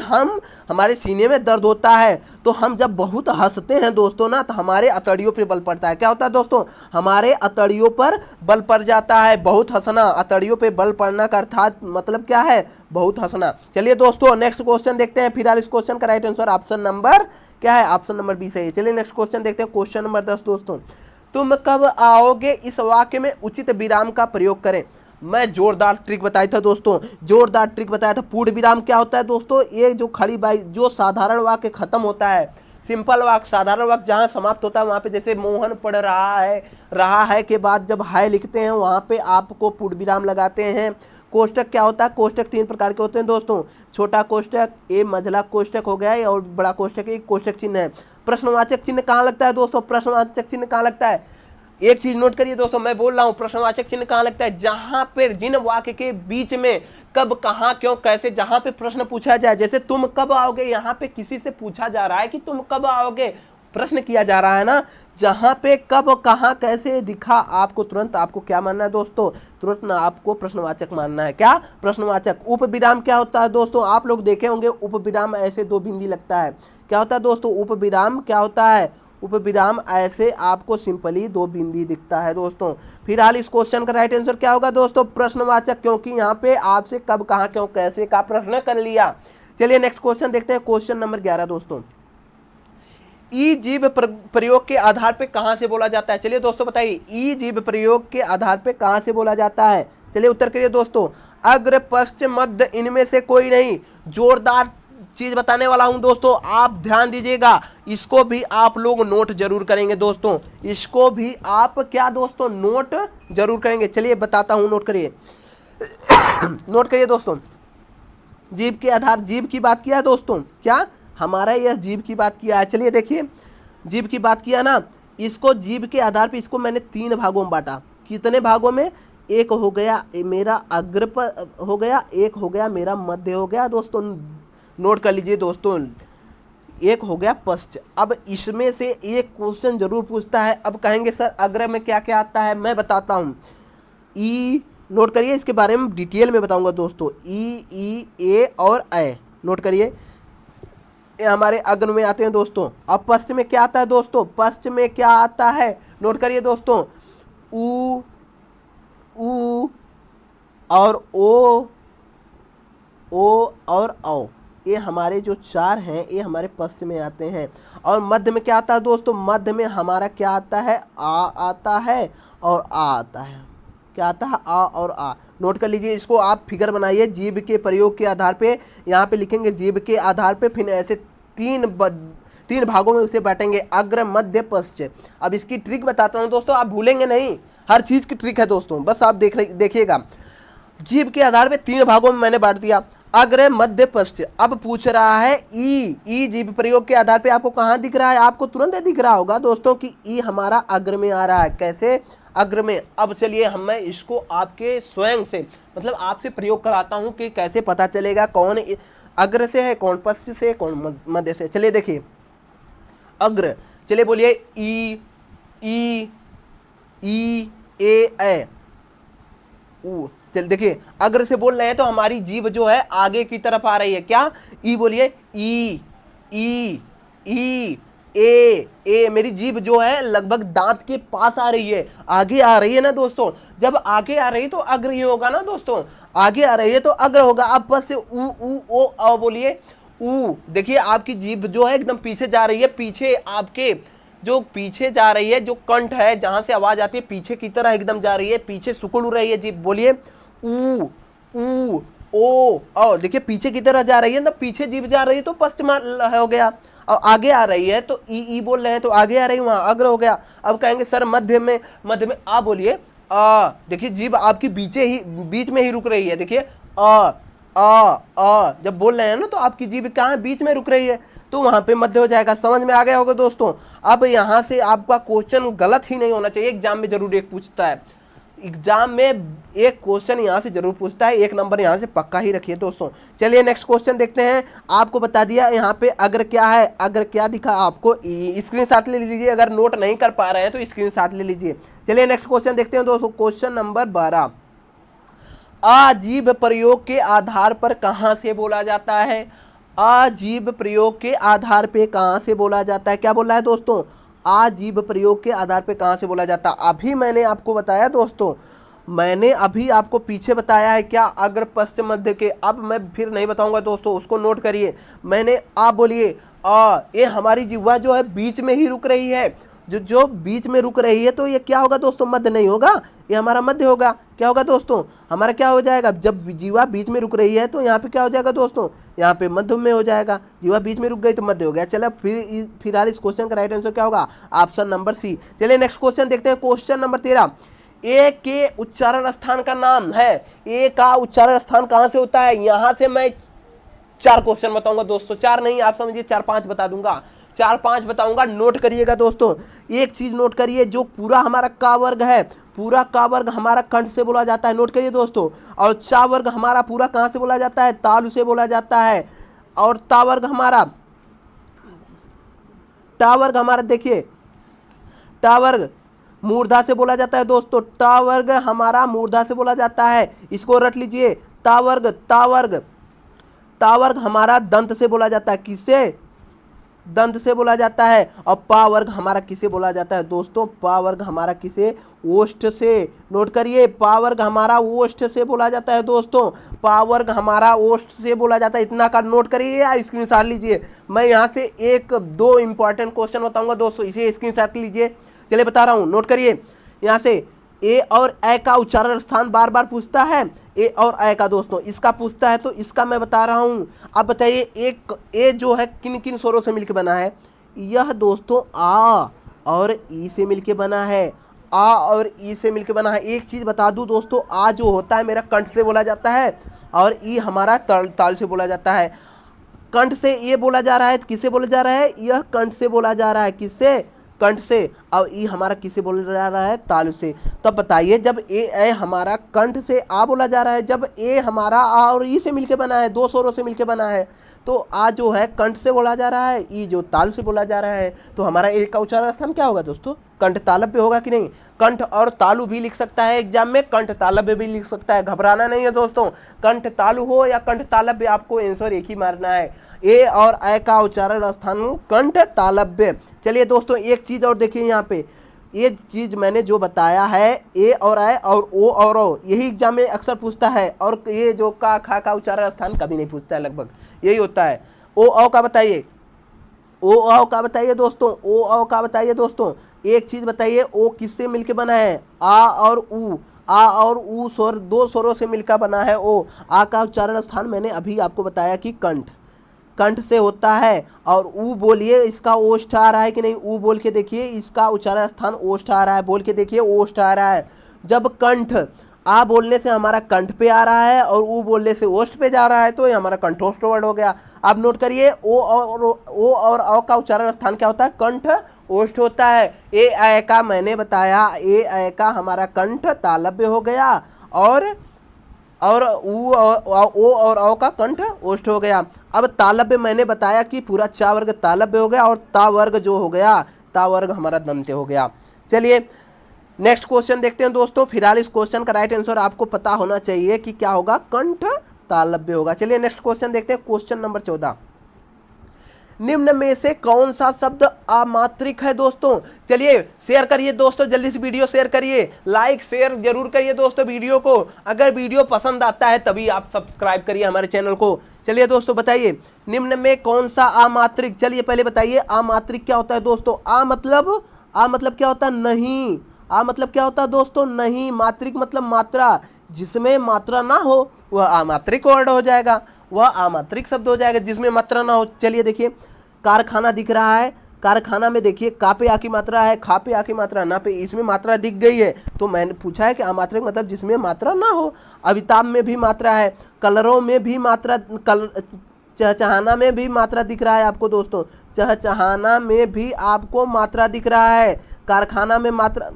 [SPEAKER 1] हमारे सीने में दर्द होता है। तो हम जब बहुत हंसते हैं दोस्तों ना, तो हमारे अतड़ियों पर बल पड़ता है। क्या होता है दोस्तों? हमारे अतड़ियों पर बल पड़ जाता है। बहुत हंसना, अतड़ियों पर बल पड़ना का अर्थात मतलब क्या है? बहुत हंसना। चलिए दोस्तों नेक्स्ट क्वेश्चन देखते हैं। फिलहाल इस क्वेश्चन का राइट आंसर ऑप्शन नंबर क्या है? ऑप्शन नंबर बी सही है। चलिए नेक्स्ट क्वेश्चन देखते हैं। क्वेश्चन नंबर 10 दोस्तों, तुम कब आओगे इस वाक्य में उचित विराम का प्रयोग करें। मैं जोरदार ट्रिक बताया था दोस्तों, जोरदार ट्रिक बताया था। पूर्ण विराम क्या होता है दोस्तों? ये जो खड़ी बाई, जो साधारण वाक्य खत्म होता है, सिंपल वाक्य, साधारण वाक्य जहाँ समाप्त होता है वहाँ पे, जैसे मोहन पढ़ रहा है के बाद जब है लिखते हैं वहाँ पे आपको पूर्ण विराम लगाते हैं। कोष्टक क्या होता है? कोष्टक 3 प्रकार के होते हैं दोस्तों, छोटा कोष्टक, ए मझला कोष्टक हो गया, और बड़ा कोष्टक, एक कोष्टक चिन्ह है। प्रश्नवाचक चिन्ह कहाँ लगता है दोस्तों? प्रश्नवाचक चिन्ह कहाँ लगता है? एक चीज नोट करिए दोस्तों, मैं बोल रहा हूँ प्रश्नवाचक चिन्ह कहाँ लगता है? जहां पर जिन वाक्य के बीच में कब, कहाँ, क्यों, कैसे, जहां पे प्रश्न पूछा जाए। जैसे तुम कब आओगे, यहाँ पे किसी से पूछा जा रहा है कि तुम कब आओगे, प्रश्न किया जा रहा है ना। जहां पे कब, कहाँ, कैसे दिखा, आपको तुरंत आपको क्या मानना है दोस्तों? तुरंत ना आपको प्रश्नवाचक मानना है। क्या? प्रश्नवाचक। उपविराम क्या होता है दोस्तों? आप लोग देखे होंगे उपविराम ऐसे 2 बिंदी लगता है। क्या होता है दोस्तों? उपविराम क्या होता है? उपविराम ऐसे आपको सिंपली 2 बिंदी दिखता है दोस्तों। फिलहाल इस क्वेश्चन का राइट आंसर क्या होगा दोस्तों? प्रश्नवाचक, क्योंकि यहाँ पे आपसे कब, कहाँ, क्यों, कैसे का प्रश्न कर लिया। चलिए नेक्स्ट क्वेश्चन देखते हैं। क्वेश्चन नंबर 11 दोस्तों, ई जीव प्रयोग के आधार पे कहां से बोला जाता है। चलिए दोस्तों बताइए, ई जीव प्रयोग के आधार पे कहां से बोला जाता है। चलिए उत्तर करिए दोस्तों। अग्र, पश्चिम, मध्य, इनमें से कोई नहीं। जोरदार चीज बताने वाला हूं दोस्तों, आप ध्यान दीजिएगा, इसको भी आप लोग नोट जरूर करेंगे दोस्तों, इसको भी आप क्या दोस्तों नोट जरूर करेंगे। चलिए बताता हूं, नोट करिए नोट करिए दोस्तों। जीभ के आधार, जीभ की बात किया दोस्तों, क्या हमारा यह जीभ की बात किया है। चलिए देखिए, जीभ की बात किया ना, इसको जीभ के आधार पे इसको मैंने 3 भागों में बांटा। कितने भागों में? एक हो गया मेरा अग्र हो गया, एक हो गया मेरा मध्य हो गया दोस्तों, नोट कर लीजिए दोस्तों, एक हो गया पश्च। अब इसमें से एक क्वेश्चन जरूर पूछता है। अब कहेंगे सर अग्र में क्या क्या आता है, मैं बताता हूँ। ई, नोट करिए, इसके बारे में डिटेल में बताऊंगा दोस्तों। ई ए और ए, नोट करिए, ये हमारे अग्र में आते हैं दोस्तों। अब पश्च में क्या आता है दोस्तों? पश्च में क्या आता है, नोट करिए दोस्तों, ऊ, ऊ और ओ और औ, ये हमारे जो 4 हैं ये हमारे पश्च में आते हैं। और मध्य में क्या आता है दोस्तों? मध्य में हमारा क्या आता है? आ आता है और आ आता है। क्या आता है? आ और आ। नोट कर लीजिए, इसको आप फिगर बनाइए जीभ के प्रयोग के आधार पे, यहाँ पे लिखेंगे जीभ के आधार पे, फिर ऐसे 3 भागों में उसे बांटेंगे, अग्र मध्य पश्च। अब इसकी ट्रिक बताता हूँ दोस्तों, आप भूलेंगे नहीं, हर चीज़ की ट्रिक है दोस्तों, बस आप देखिएगा। जीभ के आधार पे 3 भागों में मैंने बांट दिया, अग्र मध्य पश्च। अब पूछ रहा है ई जीभ प्रयोग के आधार पे आपको कहाँ दिख रहा है? आपको तुरंत दिख रहा होगा दोस्तों कि ई हमारा अग्र में आ रहा है। कैसे? अग्र में। अब चलिए मैं इसको आपके स्वयं से, मतलब आपसे प्रयोग कराता हूँ कि कैसे पता चलेगा कौन अग्र से है, कौन पश्च से, कौन मध्य से। चलिए देखिए, अग्र, चलिए बोलिए ई ए ऊ। चल देखिए, अग्र से बोल रहे हैं तो हमारी जीभ जो है आगे की तरफ आ रही है। क्या? ई बोलिए, ई ए, मेरी जीभ जो है लगभग दांत के पास आ रही है, आगे आ रही है ना दोस्तों। जब आगे आ रही तो अग्र ही होगा ना दोस्तों, आगे आ रही है तो अग्र होगा। अब बस से ऊ ओ बोलिए, ऊ। देखिए आपकी जीभ जो है एकदम पीछे जा रही है, पीछे आपके जो पीछे जा रही है, जो कंठ है जहां से आवाज आती है पीछे की तरह एकदम जा रही है, पीछे सुकुड़ रही है जीभ। बोलिए ऊ ओ, देखिए पीछे की तरह जा रही है ना, पीछे जीभ जा रही है तो पश्चिम हो गया। और आगे आ रही है तो ई बोल रहे हैं तो आगे आ रही है, वहां अग्र हो गया। अब कहेंगे सर मध्य में आ बोलिए, आ। देखिए जीभ आपकी बीच में ही रुक रही है। देखिए आ जब बोल रहे हैं ना तो आपकी जीभ कहाँ है? बीच में रुक रही है, तो वहां पे मध्य हो जाएगा। समझ में आ गया होगा दोस्तों। अब यहाँ से आपका क्वेश्चन गलत ही नहीं होना चाहिए, एग्जाम में जरूर एक पूछता है, एग्जाम में एक क्वेश्चन यहाँ से जरूर पूछता है, 1 नंबर यहाँ से पक्का ही रखिए दोस्तों। चलिए नेक्स्ट क्वेश्चन देखते हैं। आपको बता दिया यहाँ पे अग्र क्या है, अग्र क्या दिखा आपको, स्क्रीनशॉट ले लीजिए, अगर नोट नहीं कर पा रहे हैं तो स्क्रीनशॉट ले लीजिए। चलिए नेक्स्ट क्वेश्चन देखते हैं दोस्तों, क्वेश्चन नंबर 12। अजीब प्रयोग के आधार पर कहां से बोला जाता है? अजीब प्रयोग के आधार पे कहां से बोला जाता है? क्या बोल रहा है दोस्तों? अजीब प्रयोग के आधार पे कहां से बोला जाता है? अभी मैंने आपको बताया दोस्तों, मैंने अभी आपको पीछे बताया है क्या, अग्र पश्च मध्य के। अब मैं फिर नहीं बताऊंगा दोस्तों, उसको नोट करिए। मैंने आप बोलिए ये हमारी जिह्वा जो है बीच में ही रुक रही है, जो बीच में रुक रही है तो ये क्या होगा दोस्तों? मध्य नहीं होगा, ये हमारा मध्य होगा। क्या होगा दोस्तों? हमारा क्या हो जाएगा? जब जीवा बीच में रुक रही है तो यहाँ पे क्या हो जाएगा दोस्तों? यहाँ पे मध्य में हो जाएगा। जीवा बीच में रुक गई तो मध्य हो गया। चलो फिर इस क्वेश्चन का राइट आंसर क्या होगा? Option number C. चलिए नेक्स्ट क्वेश्चन देखते हैं, क्वेश्चन नंबर 13। ए के उच्चारण स्थान का नाम है। ए का उच्चारण स्थान कहाँ से होता है? यहाँ से मैं 4 क्वेश्चन बताऊंगा दोस्तों, 4 नहीं आप समझिए 4-5 बता दूंगा, 4-5 बताऊंगा। नोट करिएगा दोस्तों, एक चीज नोट करिए, जो पूरा हमारा का वर्ग है, पूरा का वर्ग हमारा कंठ से बोला जाता है। नोट करिए दोस्तों। और चा वर्ग हमारा पूरा कहां से बोला जाता है? तालु से बोला जाता है। और ता वर्ग हमारा देखिए, टा वर्ग मूर्धा से बोला जाता है दोस्तों। टा वर्ग हमारा मूर्धा से बोला जाता है, इसको रट लीजिए। ता वर्ग हमारा दंत से बोला जाता है। किससे? दंत से बोला जाता है। और पा वर्ग हमारा किसे बोला जाता है दोस्तों? पा वर्ग हमारा किसे? ओष्ठ से। नोट करिए, पा वर्ग हमारा ओष्ठ से बोला जाता है दोस्तों, पा वर्ग हमारा ओष्ठ से बोला जाता है। इतना का नोट करिए या स्क्रीनशॉट लीजिए। मैं यहाँ से 1-2 इंपॉर्टेंट क्वेश्चन बताऊंगा दोस्तों, इसे स्क्रीनशॉट लीजिए। चलिए बता रहा हूँ, नोट करिए। यहाँ से ए और ए का उच्चारण स्थान बार बार पूछता है, ए और ए का दोस्तों इसका पूछता है, तो इसका मैं बता रहा हूँ। अब बताइए एक ए जो है किन किन स्वरों से मिलकर बना है? यह दोस्तों आ और ई से मिलके बना है, आ और ई से मिलके बना है। एक चीज़ बता दूं दोस्तों, आ जो होता है मेरा कंठ से बोला जाता है और ई हमारा ताल से बोला जाता है। कंठ से ये बोला जा रहा है, किससे बोला जा रहा है? यह कंठ से बोला जा रहा है, किससे? कंठ से। और ई हमारा किससे बोला जा रहा है? ताल से। तब बताइए जब ए हमारा कंठ से आ बोला जा रहा है, जब ए हमारा आ और ई से मिलके बना है, दो स्वरों से मिलके बना है, तो आ जो है कंठ से बोला जा रहा है, ई जो ताल से बोला जा रहा है, तो हमारा ए का उच्चारण स्थान क्या होगा दोस्तों? कंठ तालव्य होगा कि नहीं? कंठ और तालु भी लिख सकता है एग्जाम में, कंठ तालव्य भी लिख सकता है, घबराना नहीं है दोस्तों। कंठ तालु हो या कंठ तालव्य, आपको आंसर एक ही मारना है। ए और ए का उच्चारण स्थान कंठ तालव्य। चलिए दोस्तों एक चीज और देखिए, यहाँ पे ये चीज मैंने जो बताया है, ए और ए और ओ, यही एग्जाम में अक्सर पूछता है, और ये जो का खा का उच्चारण स्थान कभी नहीं पूछता है, लगभग यही होता है। ओ का बताइए, ओ का बताइए दोस्तों, ओ का बताइए दोस्तों। एक चीज बताइए, ओ किससे मिलके बना है? आ और ऊ, आ और ऊ स्वर, दो स्वरों से मिलकर बना है ओ। आ का उच्चारण स्थान मैंने अभी आपको बताया कि कंठ, कंठ से होता है। और ऊ बोलिए, इसका ओष्ठ आ रहा है कि नहीं? ऊ बोल के देखिए, इसका उच्चारण स्थान ओष्ठ आ रहा है, बोल के देखिए ओष्ठ आ रहा है। जब कंठ आ बोलने से हमारा कंठ पे आ रहा है और ऊ बोलने से ओष्ठ पे जा रहा है, तो ये हमारा कंठोष्ठ वर्ड हो गया। आप नोट करिए, ओ और औ का उच्चारण स्थान क्या होता है? कंठ ओष्ठ होता है। ए का मैंने बताया, ए का हमारा कंठ तालव्य हो गया, और ऊ ओ और औ का कंठ ओष्ठ हो गया। अब तालव्य मैंने बताया कि पूरा चा वर्ग तालव्य हो गया, और ता वर्ग जो हो गया, ता वर्ग हमारा दंत्य हो गया। चलिए नेक्स्ट क्वेश्चन देखते हैं दोस्तों। फिलहाल इस क्वेश्चन का राइट आंसर आपको पता होना चाहिए कि क्या होगा, कंठ तालव्य होगा। चलिए नेक्स्ट क्वेश्चन देखते हैं, क्वेश्चन नंबर 14। निम्न में से कौन सा शब्द अमात्रिक है दोस्तों? चलिए शेयर करिए दोस्तों, जल्दी से वीडियो शेयर करिए, लाइक शेयर जरूर करिए दोस्तों वीडियो को। अगर वीडियो पसंद आता है तभी आप सब्सक्राइब करिए हमारे चैनल को। चलिए दोस्तों बताइए, निम्न में कौन सा अमात्रिक, चलिए पहले बताइए अमात्रिक क्या होता है दोस्तों? आ मतलब क्या होता है? नहीं। आ मतलब क्या होता है दोस्तों? नहीं। मात्रिक मतलब मात्रा, जिसमें मात्रा ना हो वह अमात्रिक वर्ड हो जाएगा, वह अमात्रिक शब्द हो जाएगा, जिसमें मात्रा ना हो। चलिए देखिए, कारखाना दिख रहा है, कारखाना में देखिए का पे आ की मात्रा है, खा पे आ की मात्रा, ना पे, इसमें मात्रा दिख गई है, तो मैंने पूछा है कि अमात्रिक मतलब जिसमें मात्रा ना हो। अमिताभ में भी मात्रा है, कलरों में भी मात्रा, चहचहाना में भी मात्रा दिख रहा है आपको दोस्तों, चहचहाना में भी आपको मात्रा दिख रहा है। कारखाना में मात्रा,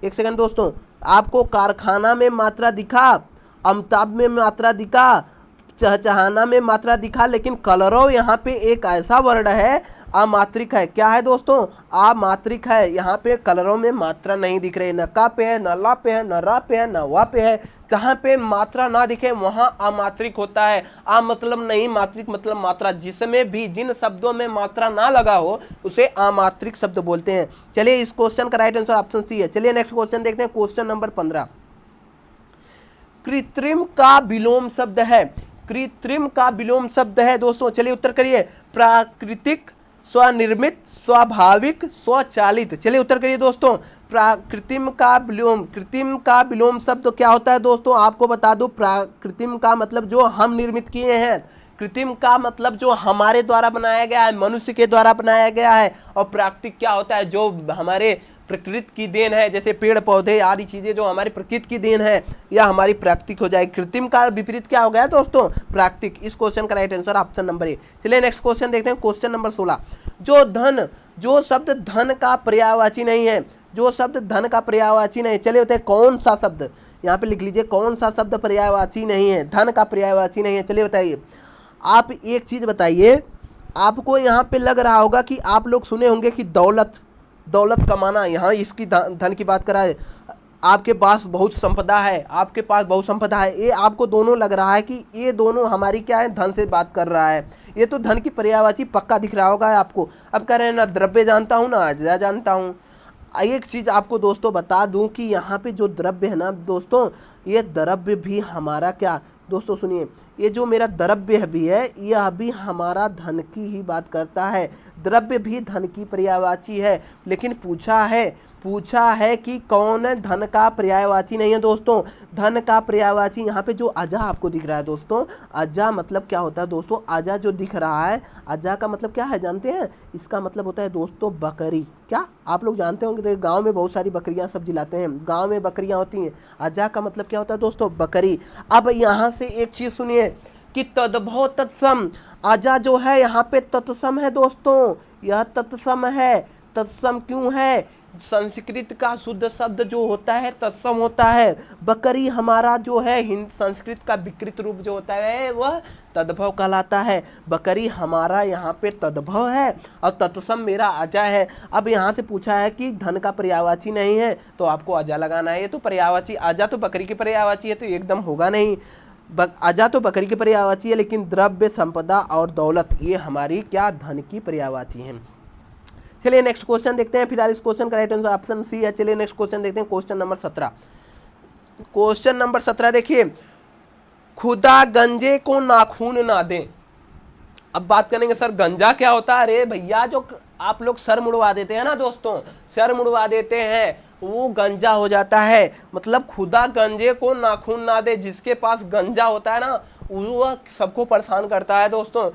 [SPEAKER 1] एक सेकंड दोस्तों, आपको कारखाना में मात्रा दिखा, अमिताभ में मात्रा दिखा, चहचहाना में मात्रा दिखा, लेकिन कलरव यहाँ पे एक ऐसा वर्ड है अमात्रिक है। क्या है दोस्तों? अमात्रिक है। यहाँ पे कलरों में मात्रा नहीं दिख रही, न का पे है, न ला पे है, न रा पे है, न वा पे है। जहाँ पे मात्रा ना दिखे वहाँ अमात्रिक होता है। आ मतलब नहीं, मात्रिक मतलब मात्रा, जिसमें भी जिन शब्दों में मात्रा ना लगा हो उसे अमात्रिक शब्द बोलते हैं। चलिए इस क्वेश्चन का राइट आंसर ऑप्शन सी है। चलिए नेक्स्ट क्वेश्चन देखते हैं, क्वेश्चन नंबर 15। कृत्रिम का विलोम शब्द है, कृत्रिम का विलोम शब्द है दोस्तों। चलिए उत्तर करिए, प्राकृतिक, स्वनिर्मित, स्वाभाविक, स्वचालित। चलिए उत्तर करिए दोस्तों, कृत्रिम का विलोम, कृत्रिम का विलोम शब्द क्या होता है दोस्तों? आपको बता दूं, कृत्रिम का मतलब जो हम निर्मित किए हैं, कृत्रिम का मतलब जो हमारे द्वारा बनाया गया है, मनुष्य के द्वारा बनाया गया है। और प्राकृतिक क्या होता है? जो हमारे प्रकृति की देन है, जैसे पेड़ पौधे आदि चीजें जो हमारी प्रकृति की देन है, या हमारी प्राकृतिक हो जाएगी। कृत्रिम का विपरीत क्या हो गया दोस्तों? प्राकृतिक। इस क्वेश्चन का right answer option number A. चलिए नेक्स्ट क्वेश्चन देखते हैं, क्वेश्चन नंबर 16। जो शब्द धन का पर्यायवाची नहीं है, जो शब्द धन का पर्यायवाची नहीं, चलिए बताइए कौन सा शब्द, यहाँ पे लिख लीजिए, कौन सा शब्द पर्यायवाची नहीं है, धन का पर्यायवाची नहीं है। चलिए बताइए, आप एक चीज बताइए, आपको यहाँ पे लग रहा होगा कि आप लोग सुने होंगे कि दौलत, दौलत कमाना, यहाँ इसकी धन की बात करा है, आपके पास बहुत संपदा है, आपके पास बहुत संपदा है, ये आपको दोनों लग रहा है कि ये दोनों हमारी क्या है, धन से बात कर रहा है। ये तो धन की पर्यायवाची पक्का दिख रहा होगा आपको। अब कह रहे हैं ना द्रव्य जानता हूँ ना अज्ञा जानता हूँ। एक चीज़ आपको दोस्तों बता दूं कि यहाँ पे जो द्रव्य है ना दोस्तों, ये द्रव्य भी हमारा क्या दोस्तों सुनिए, ये जो मेरा द्रव्य भी है यह भी हमारा धन की ही बात करता है। द्रव्य भी धन की पर्यायवाची है, लेकिन पूछा है पूछा है कि कौन धन का पर्यायवाची नहीं है दोस्तों। धन का पर्यायवाची यहाँ पे जो अजा आपको दिख रहा है दोस्तों, अजा मतलब क्या होता है दोस्तों, अजा जो दिख रहा है, अजा का मतलब क्या है जानते हैं? इसका मतलब होता है दोस्तों बकरी। क्या आप लोग जानते होंगे, तो गांव में बहुत सारी बकरियां सब जिलाते हैं, गांव में बकरियां होती हैं। अजा का मतलब क्या होता है दोस्तों? बकरी। अब यहाँ से एक चीज़ सुनिए कि तद्भव तत्सम, अजा जो है यहाँ पे तत्सम है दोस्तों, यह तत्सम है। तत्सम क्यों है? संस्कृत का शुद्ध शब्द जो होता है तत्सम होता है। बकरी हमारा जो है हिंद संस्कृत का विकृत रूप जो होता है वह तद्भव कहलाता है। बकरी हमारा यहाँ पे तद्भव है और तत्सम मेरा अजा है। अब यहाँ से पूछा है कि धन का पर्यायवाची नहीं है, तो आपको अजा लगाना है। ये तो पर्यायवाची, अजा तो बकरी की पर्यायवाची है, तो एकदम होगा नहीं। अजा तो बकरी की पर्यायवाची है, लेकिन द्रव्य, संपदा और दौलत ये हमारी क्या धन की पर्यायवाची है। चलिए नेक्स्ट क्वेश्चन देखते हैं। फिलहाल इस क्वेश्चन का राइट आंसर ऑप्शन सी है। चलिए नेक्स्ट क्वेश्चन देखते हैं, क्वेश्चन नंबर 17। क्वेश्चन नंबर 17 देखिए, खुदा गंजे को नाखून ना दे। अब बात करेंगे सर गंजा क्या होता है? अरे भैया जो आप लोग सर मुड़वा देते हैं ना दोस्तों, सर मुड़वा देते हैं वो गंजा हो जाता है। मतलब खुदा गंजे को नाखून ना दे, जिसके पास गंजा होता है ना वो सबको परेशान करता है दोस्तों,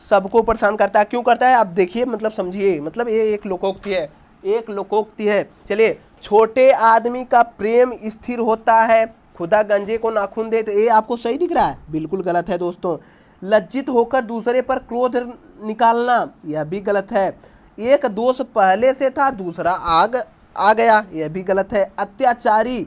[SPEAKER 1] सबको परेशान करता है। क्यों करता है आप देखिए, मतलब समझिए, मतलब ये एक लोकोक्ति है, एक लोकोक्ति है। चलिए, छोटे आदमी का प्रेम स्थिर होता है, खुदा गंजे को नाखून दे, तो ये आपको सही दिख रहा है? बिल्कुल गलत है दोस्तों। लज्जित होकर दूसरे पर क्रोध निकालना, यह भी गलत है। एक दोष पहले से था, दूसरा आ गया, यह भी गलत है। अत्याचारी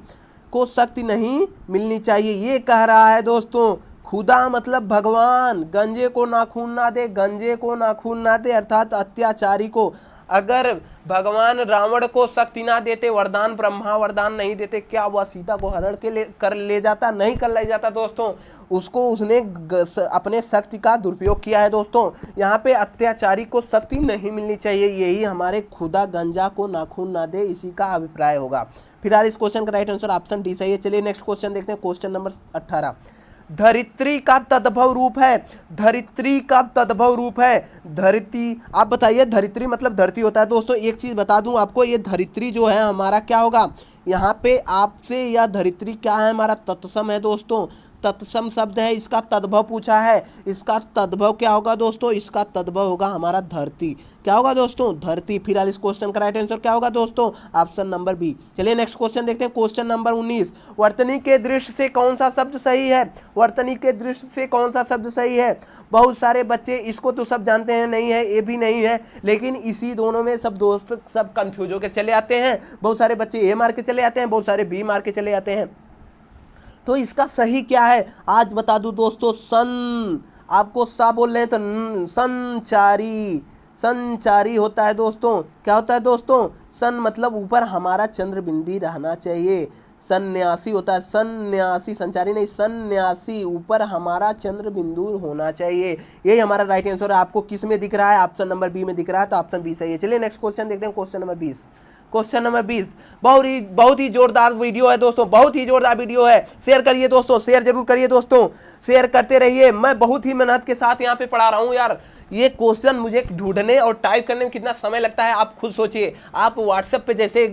[SPEAKER 1] को शक्ति नहीं मिलनी चाहिए, ये कह रहा है दोस्तों। खुदा मतलब भगवान, गंजे को नाखून ना दे, गंजे को नाखून ना दे अर्थात अत्याचारी को। अगर भगवान रावण को शक्ति ना देते, वरदान ब्रह्मा वरदान नहीं देते, क्या वह सीता को हरण के कर ले जाता? नहीं कर ले जाता दोस्तों, उसको उसने अपने शक्ति का दुरुपयोग किया है दोस्तों। यहाँ पे अत्याचारी को शक्ति नहीं मिलनी चाहिए, यही हमारे खुदा गंजा को नाखून ना दे इसी का अभिप्राय होगा। फिलहाल इस क्वेश्चन का राइट आंसर ऑप्शन डी सही है। चलिए नेक्स्ट क्वेश्चन देखते हैं, क्वेश्चन नंबर 18। धरित्री का तद्भव रूप है, धरित्री का तद्भव रूप है। धरती, आप बताइए धरित्री मतलब धरती होता है दोस्तों। एक चीज बता दूं आपको, ये धरित्री जो है हमारा क्या होगा यहाँ पे आपसे, यह धरित्री क्या है? हमारा तत्सम है दोस्तों, तत्सम शब्द है, इसका तद्भव पूछा है। इसका तद्भव क्या होगा दोस्तों? इसका तद्भव होगा हमारा धरती। क्या होगा दोस्तों? धरती। फिलहाल इस क्वेश्चन का राइट आंसर क्या होगा दोस्तों? Option number B. चलिए नेक्स्ट क्वेश्चन देखते हैं, क्वेश्चन नंबर 19। वर्तनी के दृष्टि से कौन सा शब्द सही है? वर्तनी के दृष्टि से कौन सा शब्द सही है? बहुत सारे बच्चे इसको तो सब जानते हैं, नहीं है, ये भी नहीं है, लेकिन इसी दोनों में सब दोस्त सब कंफ्यूज होकर चले आते हैं। बहुत सारे बच्चे ए मार के चले आते हैं, बहुत सारे बी मार के चले आते हैं। तो इसका सही क्या है आज बता दूं दोस्तों। सन, आपको सा बोल रहे हैं तो संचारी, संचारी होता है दोस्तों। क्या होता है दोस्तों? सन मतलब ऊपर हमारा चंद्र बिंदी रहना चाहिए। सन्यासी होता है, सन्यासी, संचारी नहीं, सन्यासी, ऊपर हमारा चंद्र बिंदु होना चाहिए। यही हमारा राइट आंसर है। आपको किस में दिख रहा है? ऑप्शन नंबर बी में दिख रहा है, तो ऑप्शन बी सही है। चलिए नेक्स्ट क्वेश्चन देखते हैं, क्वेश्चन नंबर 20। क्वेश्चन नंबर 20 बहुत ही जोरदार वीडियो है दोस्तों, बहुत ही जोरदार वीडियो है। शेयर करिए दोस्तों, शेयर जरूर करिए दोस्तों, शेयर करते रहिए। मैं बहुत ही मेहनत के साथ यहाँ पे पढ़ा रहा हूँ यार। ये क्वेश्चन मुझे ढूंढने और टाइप करने में कितना समय लगता है आप खुद सोचिए। आप व्हाट्सएप पे जैसे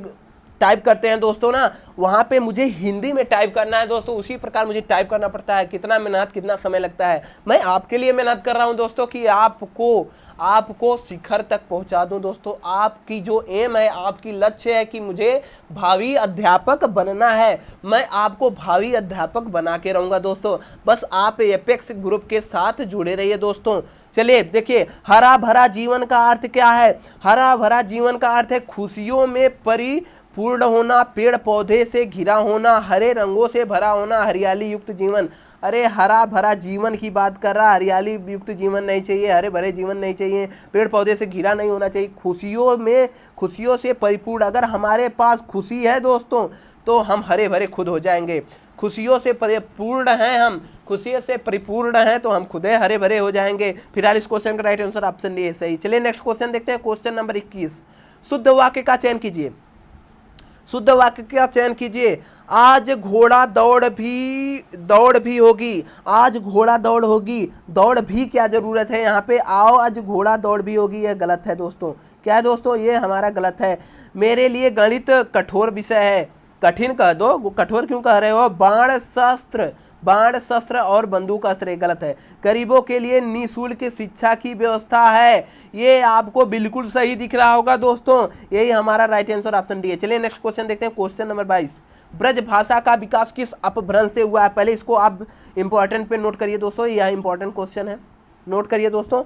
[SPEAKER 1] टाइप करते हैं दोस्तों ना, वहाँ पे मुझे हिंदी में टाइप करना है दोस्तों, उसी प्रकार मुझे टाइप करना पड़ता है। कितना मेहनत, कितना समय लगता है। मैं आपके लिए मेहनत कर रहा हूँ दोस्तों कि आपको शिखर तक पहुंचा दूं दोस्तों। आपकी जो एम है, आपकी लक्ष्य है कि मुझे भावी अध्यापक बनना है, मैं आपको भावी अध्यापक बना के रहूंगा दोस्तों। बस आप एपेक्स ग्रुप के साथ जुड़े रहिए दोस्तों। चलिए देखिए, हरा भरा जीवन का अर्थ क्या है? हरा भरा जीवन का अर्थ है खुशियों में परिपूर्ण होना, पेड़ पौधे से घिरा होना, हरे रंगों से भरा होना, हरियाली युक्त जीवन। अरे हरा भरा जीवन की बात कर रहा, हरियाली युक्त जीवन नहीं चाहिए, हरे भरे जीवन नहीं चाहिए, पेड़ पौधे से घिरा नहीं होना चाहिए, खुशियों से परिपूर्ण। अगर हमारे पास खुशी है दोस्तों तो हम हरे भरे खुद हो जाएंगे। खुशियों से परिपूर्ण हैं हम, खुशियों से परिपूर्ण हैं तो हम खुद हरे भरे हो जाएंगे। फिलहाल इस क्वेश्चन का राइट आंसर ऑप्शन डी सही। चलिए नेक्स्ट क्वेश्चन देखते हैं, क्वेश्चन नंबर 21। शुद्ध वाक्य का चयन कीजिए, शुद्ध वाक्य का चयन कीजिए। आज घोड़ा दौड़ भी होगी, आज घोड़ा दौड़ होगी, दौड़ भी क्या जरूरत है यहाँ पे? आओ आज घोड़ा दौड़ भी होगी, यह गलत है दोस्तों। क्या है दोस्तों? ये हमारा गलत है। मेरे लिए गणित कठोर विषय है। कठिन कह दो, कठोर क्यों कह रहे हो? बाण शस्त्र और बंदूक अस्त्र गलत है। गरीबों के लिए निःशुल्क शिक्षा की व्यवस्था है। ये आपको बिल्कुल सही दिख रहा होगा दोस्तों, यही हमारा राइट आंसर ऑप्शन डी है। चलिए नेक्स्ट क्वेश्चन देखते हैं, क्वेश्चन नंबर 22। ब्रज भाषा का विकास किस अपभ्रंश से हुआ है? पहले इसको आप इंपॉर्टेंट पे नोट करिए दोस्तों, यह इंपॉर्टेंट क्वेश्चन है, नोट करिए दोस्तों।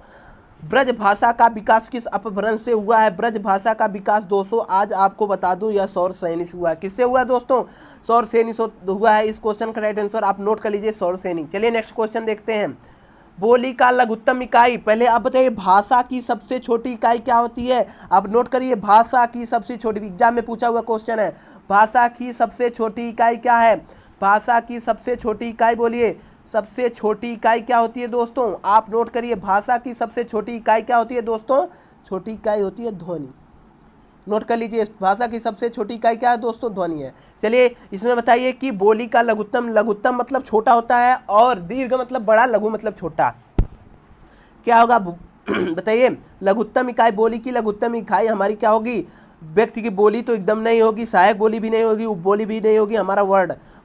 [SPEAKER 1] ब्रज भाषा का विकास किस अपभ्रंश से हुआ है? ब्रज भाषा का विकास दोस्तों आज आपको बता दूं यह सौरसेनी से हुआ है। किससे हुआ है दोस्तों? सौरसेनी से हुआ है। इस क्वेश्चन का राइट आंसर आप नोट कर लीजिए, सौरसेनी। चलिए नेक्स्ट क्वेश्चन देखते हैं। बोली का लघुत्तम इकाई, पहले आप बताइए भाषा की सबसे छोटी इकाई क्या होती है? आप नोट करिए, भाषा की सबसे छोटी, एग्जाम में पूछा हुआ क्वेश्चन है। भाषा की सबसे छोटी इकाई क्या है? भाषा की सबसे छोटी इकाई बोलिए, सबसे छोटी इकाई क्या होती है दोस्तों? आप नोट करिए, भाषा की सबसे छोटी इकाई क्या होती है दोस्तों? छोटी इकाई होती है ध्वनि। नोट कर लीजिए, भाषा की सबसे छोटी इकाई क्या है दोस्तों? ध्वनि है। चलिए इसमें बताइए कि बोली का लघुत्तम, लघुत्तम मतलब छोटा होता है और दीर्घ मतलब बड़ा, लघु मतलब छोटा, क्या होगा बताइए? लघुत्तम इकाई, बोली की लघुत्तम इकाई हमारी क्या होगी? व्यक्ति की बोली तो एकदम नहीं होगी, सहायक बोली भी नहीं होगी, उपबोली भी नहीं होगी, हमारा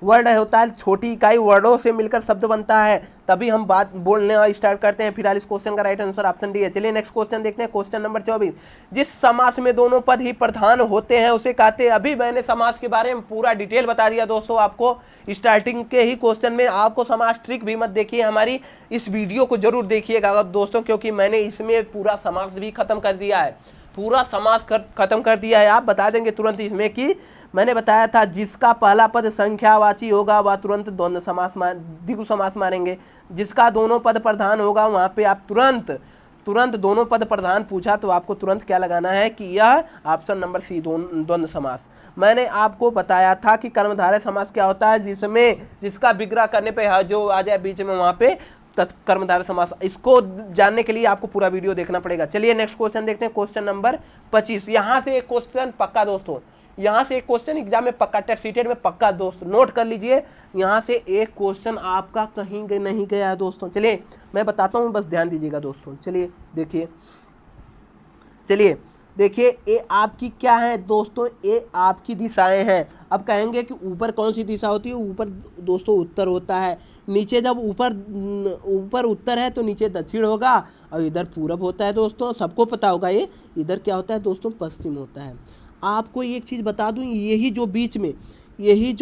[SPEAKER 1] वर्ड होता है छोटी इकाई, वर्डों से मिलकर शब्द बनता है, तभी हम बात बोलने स्टार्ट करते हैं। फिलहाल इस क्वेश्चन का राइट आंसर ऑप्शन डी है। चलिए नेक्स्ट क्वेश्चन देखते हैं, क्वेश्चन नंबर 24। जिस समास में दोनों पद ही प्रधान होते हैं उसे कहते हैं। अभी मैंने समास के बारे में पूरा डिटेल बता दिया दोस्तों आपको, स्टार्टिंग के ही क्वेश्चन में। आपको समास ट्रिक भी मत देखिए, हमारी इस वीडियो को जरूर देखिएगा दोस्तों, क्योंकि मैंने इसमें पूरा समास भी खत्म कर दिया है, पूरा समास खत्म कर दिया है। आप बता देंगे तुरंत इसमें कि मैंने बताया था जिसका पहला पद संख्यावाची होगा वह तुरंत द्वंद्व समास द्विगु समास मारेंगे। जिसका दोनों पद प्रधान होगा वहां पे आप तुरंत दोनों पद प्रधान पूछा तो आपको तुरंत क्या लगाना है कि यह ऑप्शन नंबर सी द्वंद्व समास। मैंने आपको बताया था कि कर्मधारय समास क्या होता है, जिसमें जिसका विग्रह करने पे जो आ जाए बीच में वहां पे कर्मधारय समास। इसको जानने के लिए आपको पूरा वीडियो देखना पड़ेगा। चलिए नेक्स्ट क्वेश्चन देखते हैं, क्वेश्चन नंबर 25। यहाँ से एक क्वेश्चन पक्का दोस्तों, यहाँ से एक क्वेश्चन एग्जाम में पक्का, टेस्ट सीटेड में पक्का दोस्त, नोट कर लीजिए। यहाँ से एक क्वेश्चन आपका कहीं नहीं गया है दोस्तों। चलिए मैं बताता हूँ, बस ध्यान दीजिएगा दोस्तों। चलिए देखिए ये आपकी क्या है दोस्तों? ये आपकी दिशाएं हैं। अब कहेंगे कि ऊपर कौन सी दिशा होती है? ऊपर दोस्तों उत्तर होता है। नीचे जब ऊपर उत्तर है तो नीचे दक्षिण होगा, और इधर पूरब होता है दोस्तों, सबको पता होगा ये। इधर क्या होता है दोस्तों? पश्चिम होता है। आपको एक चीज़ बता दूं, यही जो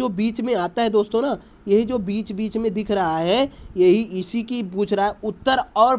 [SPEAKER 1] बीच में आता है दोस्तों ना, यही जो बीच में दिख रहा है, यही इसी की पूछ रहा है, उत्तर और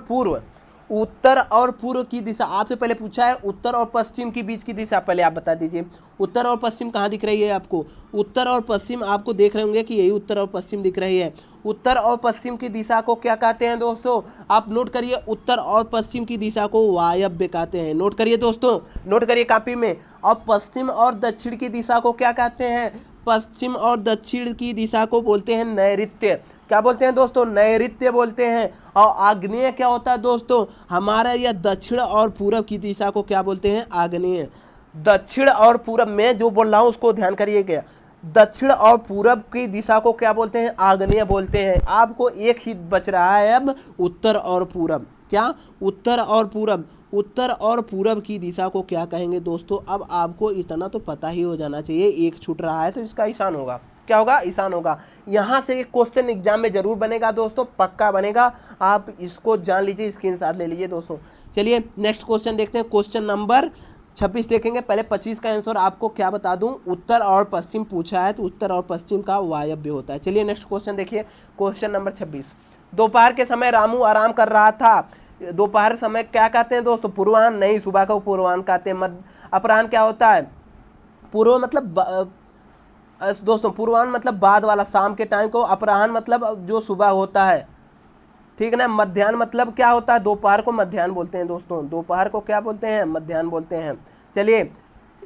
[SPEAKER 1] पूर्व की दिशा। आपसे पहले पूछा है उत्तर और पश्चिम की बीच की दिशा, पहले आप बता दीजिए उत्तर और पश्चिम कहाँ दिख रही है आपको? उत्तर और पश्चिम आपको देख रहे होंगे कि यही उत्तर और पश्चिम दिख रही है। उत्तर और पश्चिम की दिशा को क्या कहते हैं दोस्तों? आप नोट करिए, उत्तर और पश्चिम की दिशा को वायव्य कहते हैं। नोट करिए दोस्तों, नोट करिए कॉपी में। और पश्चिम और दक्षिण की दिशा को क्या कहते हैं? पश्चिम और दक्षिण की दिशा को बोलते हैं नैऋत्य। क्या बोलते हैं दोस्तों? नैऋत्य बोलते हैं। और आग्नेय क्या होता है दोस्तों? हमारा यह दक्षिण और पूरब की दिशा को क्या बोलते हैं? आग्नेय। दक्षिण और पूरब में जो बोल रहा हूँ उसको ध्यान करिएगा, दक्षिण और पूरब की दिशा को क्या बोलते हैं? आग्नेय बोलते हैं। आपको एक ही बच रहा है अब, उत्तर और पूरब। क्या? उत्तर और पूरब। उत्तर और पूरब की दिशा को क्या कहेंगे दोस्तों? अब आपको इतना तो पता ही हो जाना चाहिए, एक छूट रहा है तो इसका ईशान होगा। क्या होगा? ईशान होगा। यहाँ से एक क्वेश्चन एग्जाम में जरूर बनेगा दोस्तों, पक्का बनेगा, आप इसको जान लीजिए, स्क्रीनशॉट ले लीजिए दोस्तों। चलिए नेक्स्ट क्वेश्चन देखते हैं, क्वेश्चन नंबर 26 देखेंगे। पहले 25 का आंसर आपको क्या बता दूं, उत्तर और पश्चिम पूछा है तो उत्तर और पश्चिम का वायव्य होता है। चलिए नेक्स्ट क्वेश्चन देखिए, क्वेश्चन नंबर 26। दोपहर के समय रामू आराम कर रहा था। दोपहर समय क्या कहते हैं दोस्तों? पूर्वाह्न नहीं, सुबह को पूर्वाह्न कहते हैं। अपराह्न क्या होता है? पूर्व मतलब दोस्तों पूर्वाह्न मतलब बाद वाला, शाम के टाइम को। अपराह्न मतलब जो सुबह होता है, ठीक है ना। मध्याह्न मतलब क्या होता है? दोपहर को मध्याह्न बोलते हैं दोस्तों, दोपहर को क्या बोलते हैं? मध्याह्न बोलते हैं। चलिए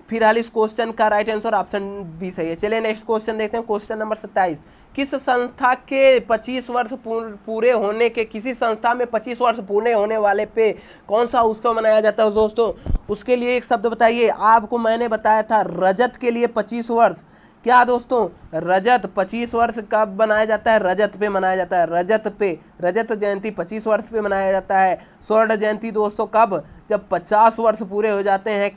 [SPEAKER 1] फिलहाल इस क्वेश्चन का राइट आंसर ऑप्शन बी सही है। चलिए नेक्स्ट क्वेश्चन देखते हैं, क्वेश्चन नंबर 27। किस संस्था के 25 वर्ष पूरे होने के, किसी संस्था में 25 वर्ष पूरे होने वाले पे कौन सा उत्सव मनाया जाता है दोस्तों? उसके लिए एक शब्द बताइए। आपको मैंने बताया था रजत के लिए 25 वर्ष। क्या दोस्तों? रजत 25 वर्ष कब मनाया जाता है? रजत पे मनाया जाता है, रजत जयंती 25 वर्ष पे मनाया जाता है। स्वर्ण जयंती दोस्तों कब? जब 50 वर्ष पूरे हो जाते हैं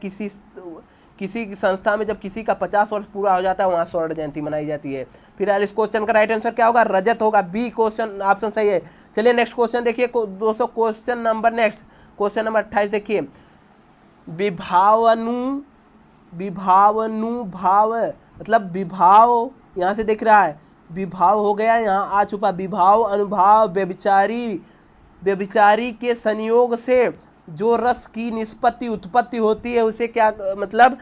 [SPEAKER 1] किसी की संस्था में जब किसी का 50 वर्ष पूरा हो जाता है वहाँ स्वर्ण जयंती मनाई जाती है। फिलहाल इस क्वेश्चन का राइट आंसर क्या होगा? रजत होगा। बी क्वेश्चन ऑप्शन सही है। चलिए नेक्स्ट क्वेश्चन देखिए दोस्तों, क्वेश्चन नंबर 28 देखिए। विभावानुभाव मतलब विभाव, यहाँ से दिख रहा है विभाव हो गया, यहाँ आ चुका विभाव अनुभाव व्यभिचारी के संयोग से जो रस की निष्पत्ति उत्पत्ति होती है उसे क्या मतलब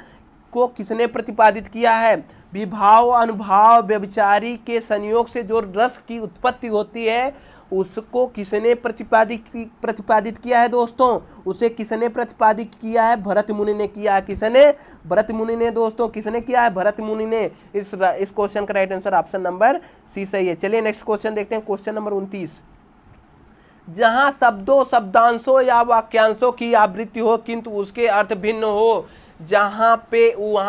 [SPEAKER 1] को किसने प्रतिपादित किया है? विभाव अनुभाव व्यभिचारी के संयोग से जो रस की उत्पत्ति होती है उसको किसने प्रतिपादित किया है दोस्तों? उसे किसने प्रतिपादित किया है? भरत मुनि ने किया है। किसने? भरत मुनि ने दोस्तों। किसने किया है? भरत मुनि ने। इस क्वेश्चन का right answer option number C सही है। चलिए नेक्स्ट क्वेश्चन देखते हैं, क्वेश्चन नंबर 29। जहां शब्दों शब्दांशों या वाक्यांशों की आवृत्ति हो किंतु उसके अर्थ भिन्न हो, वहां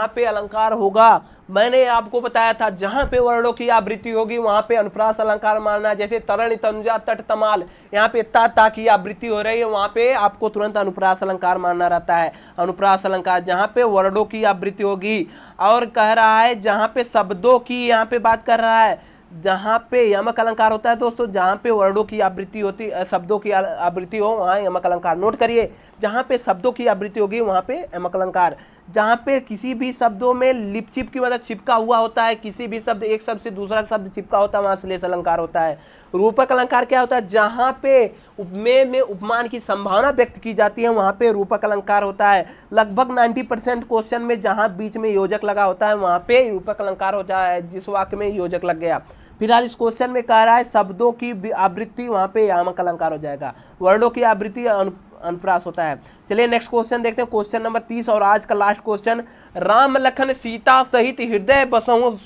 [SPEAKER 1] पे अलंकार होगा। मैंने आपको बताया था जहां पे वर्णों की आवृत्ति होगी वहां पे अनुप्रास अलंकार मानना। जैसे तरण तनुजा तट तमाल, यहाँ पे ता की आवृत्ति हो रही है, वहां पे आपको तुरंत अनुप्रास अलंकार मानना रहता है। अनुप्रास अलंकार जहां पे वर्णों की आवृत्ति होगी। और कह रहा है जहां पे शब्दों की, यहाँ पे बात कर रहा है जहां पे यमक अलंकार होता है दोस्तों, जहां पे वर्णों की आवृत्ति होती, शब्दों की आवृत्ति हो वहां यमक अलंकार। नोट करिए, जहां पे शब्दों की आवृत्ति होगी वहां पे यमक अलंकार। जहां पे किसी भी शब्दों में लिप चिप की मतलब चिपका हुआ होता है, किसी भी शब्द एक शब्द से दूसरा शब्द चिपका होता है वहां श्लेष अलंकार होता है। रूपक अलंकार क्या होता है? जहां पे उपमेय में उपमान की संभावना व्यक्त की जाती है वहां पे रूपक अलंकार होता है। लगभग 90% क्वेश्चन में जहां बीच में योजक लगा होता है वहां पे रूपक अलंकार होता है, जिस वाक्य में योजक लग गया। फिलहाल इस क्वेश्चन में कह रहा है शब्दों की आवृत्ति वहां पे यमक अलंकार हो जाएगा, वर्णों की आवृत्ति अनुप्रास होता है। चलिए नेक्स्ट क्वेश्चन देखते हैं, क्वेश्चन नंबर 30 और आज का लास्ट क्वेश्चन। राम लखन सीता सहित हृदय बसहु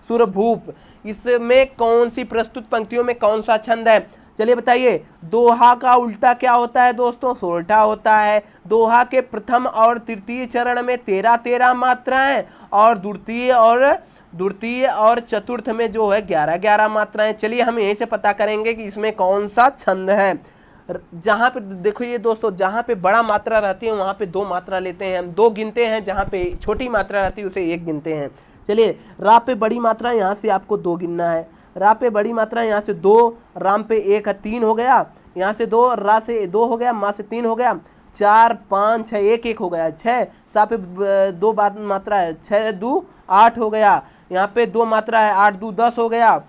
[SPEAKER 1] सुरभूप, इसमें कौन सी प्रस्तुत पंक्तियों में कौन सा छंद है? चलिए बताइए। दोहा का उल्टा क्या होता है दोस्तों? सोरठा होता है। दोहा के प्रथम और तृतीय चरण में 13 मात्राएं और द्वितीय और चतुर्थ में जो है 11 मात्राएं। चलिए हम यहीं से पता करेंगे कि इसमें कौन सा छंद है। जहां पे देखो ये दोस्तों, जहां पे बड़ा मात्रा रहती है वहां पे 2 मात्रा लेते हैं हम, 2 गिनते हैं। जहां पे छोटी मात्रा रहती है उसे 1 गिनते हैं। चलिए रा पे बड़ी मात्रा यहाँ से आपको 2 गिनना है। रा पे बड़ी मात्रा यहाँ से 2, राम पे 1 है 3 हो गया, यहाँ से 2, रा से 2 हो गया, माँ से 3 हो गया, 4 5 6 1 हो गया, 6 सा पे 2 मात्रा है, 6 2 8 हो गया, यहाँ पे 2 मात्रा है, 8 2 10 हो गया।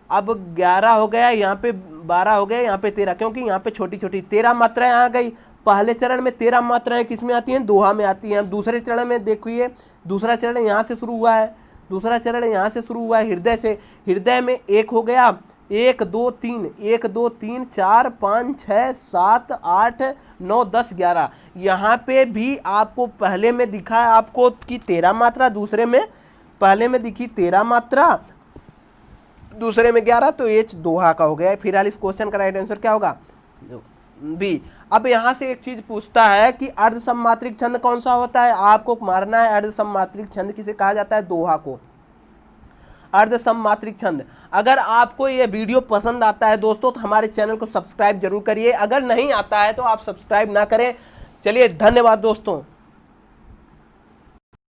[SPEAKER 1] अब 11 हो गया, यहाँ पे 12 हो गया, यहाँ पे 13, क्योंकि यहाँ पे छोटी छोटी 13 मात्राएं आ गई। पहले चरण में 13 मात्राएं किस में आती हैं? दोहा में आती हैं। दूसरे चरण में देखिए, दूसरा चरण यहाँ से शुरू हुआ है, दूसरा चरण यहाँ से शुरू हुआ है हृदय से। हृदय में 1 हो गया, 1 2 3 1 2 3 4 5 6 7 8 9 10 11। यहाँ पे भी आपको पहले में दिखा है आपको कि 13 मात्रा, दूसरे में पहले में दिखी 13 मात्रा, दूसरे में 11, तो ये दोहा का हो गया। फिलहाल इस क्वेश्चन का राइट आंसर क्या होगा? बी। अब यहाँ से एक चीज पूछता है कि अर्ध सम्मात्रिक छंद कौन सा होता है? आपको मारना है अर्ध सम्मात्रिक छंद किसे कहा जाता है? दोहा को अर्ध सम्मात्रिक छंद। अगर आपको ये वीडियो पसंद आता है दोस्तों तो हमारे चैनल को सब्सक्राइब जरूर करिए, अगर नहीं आता है तो आप सब्सक्राइब ना करें। चलिए धन्यवाद दोस्तों।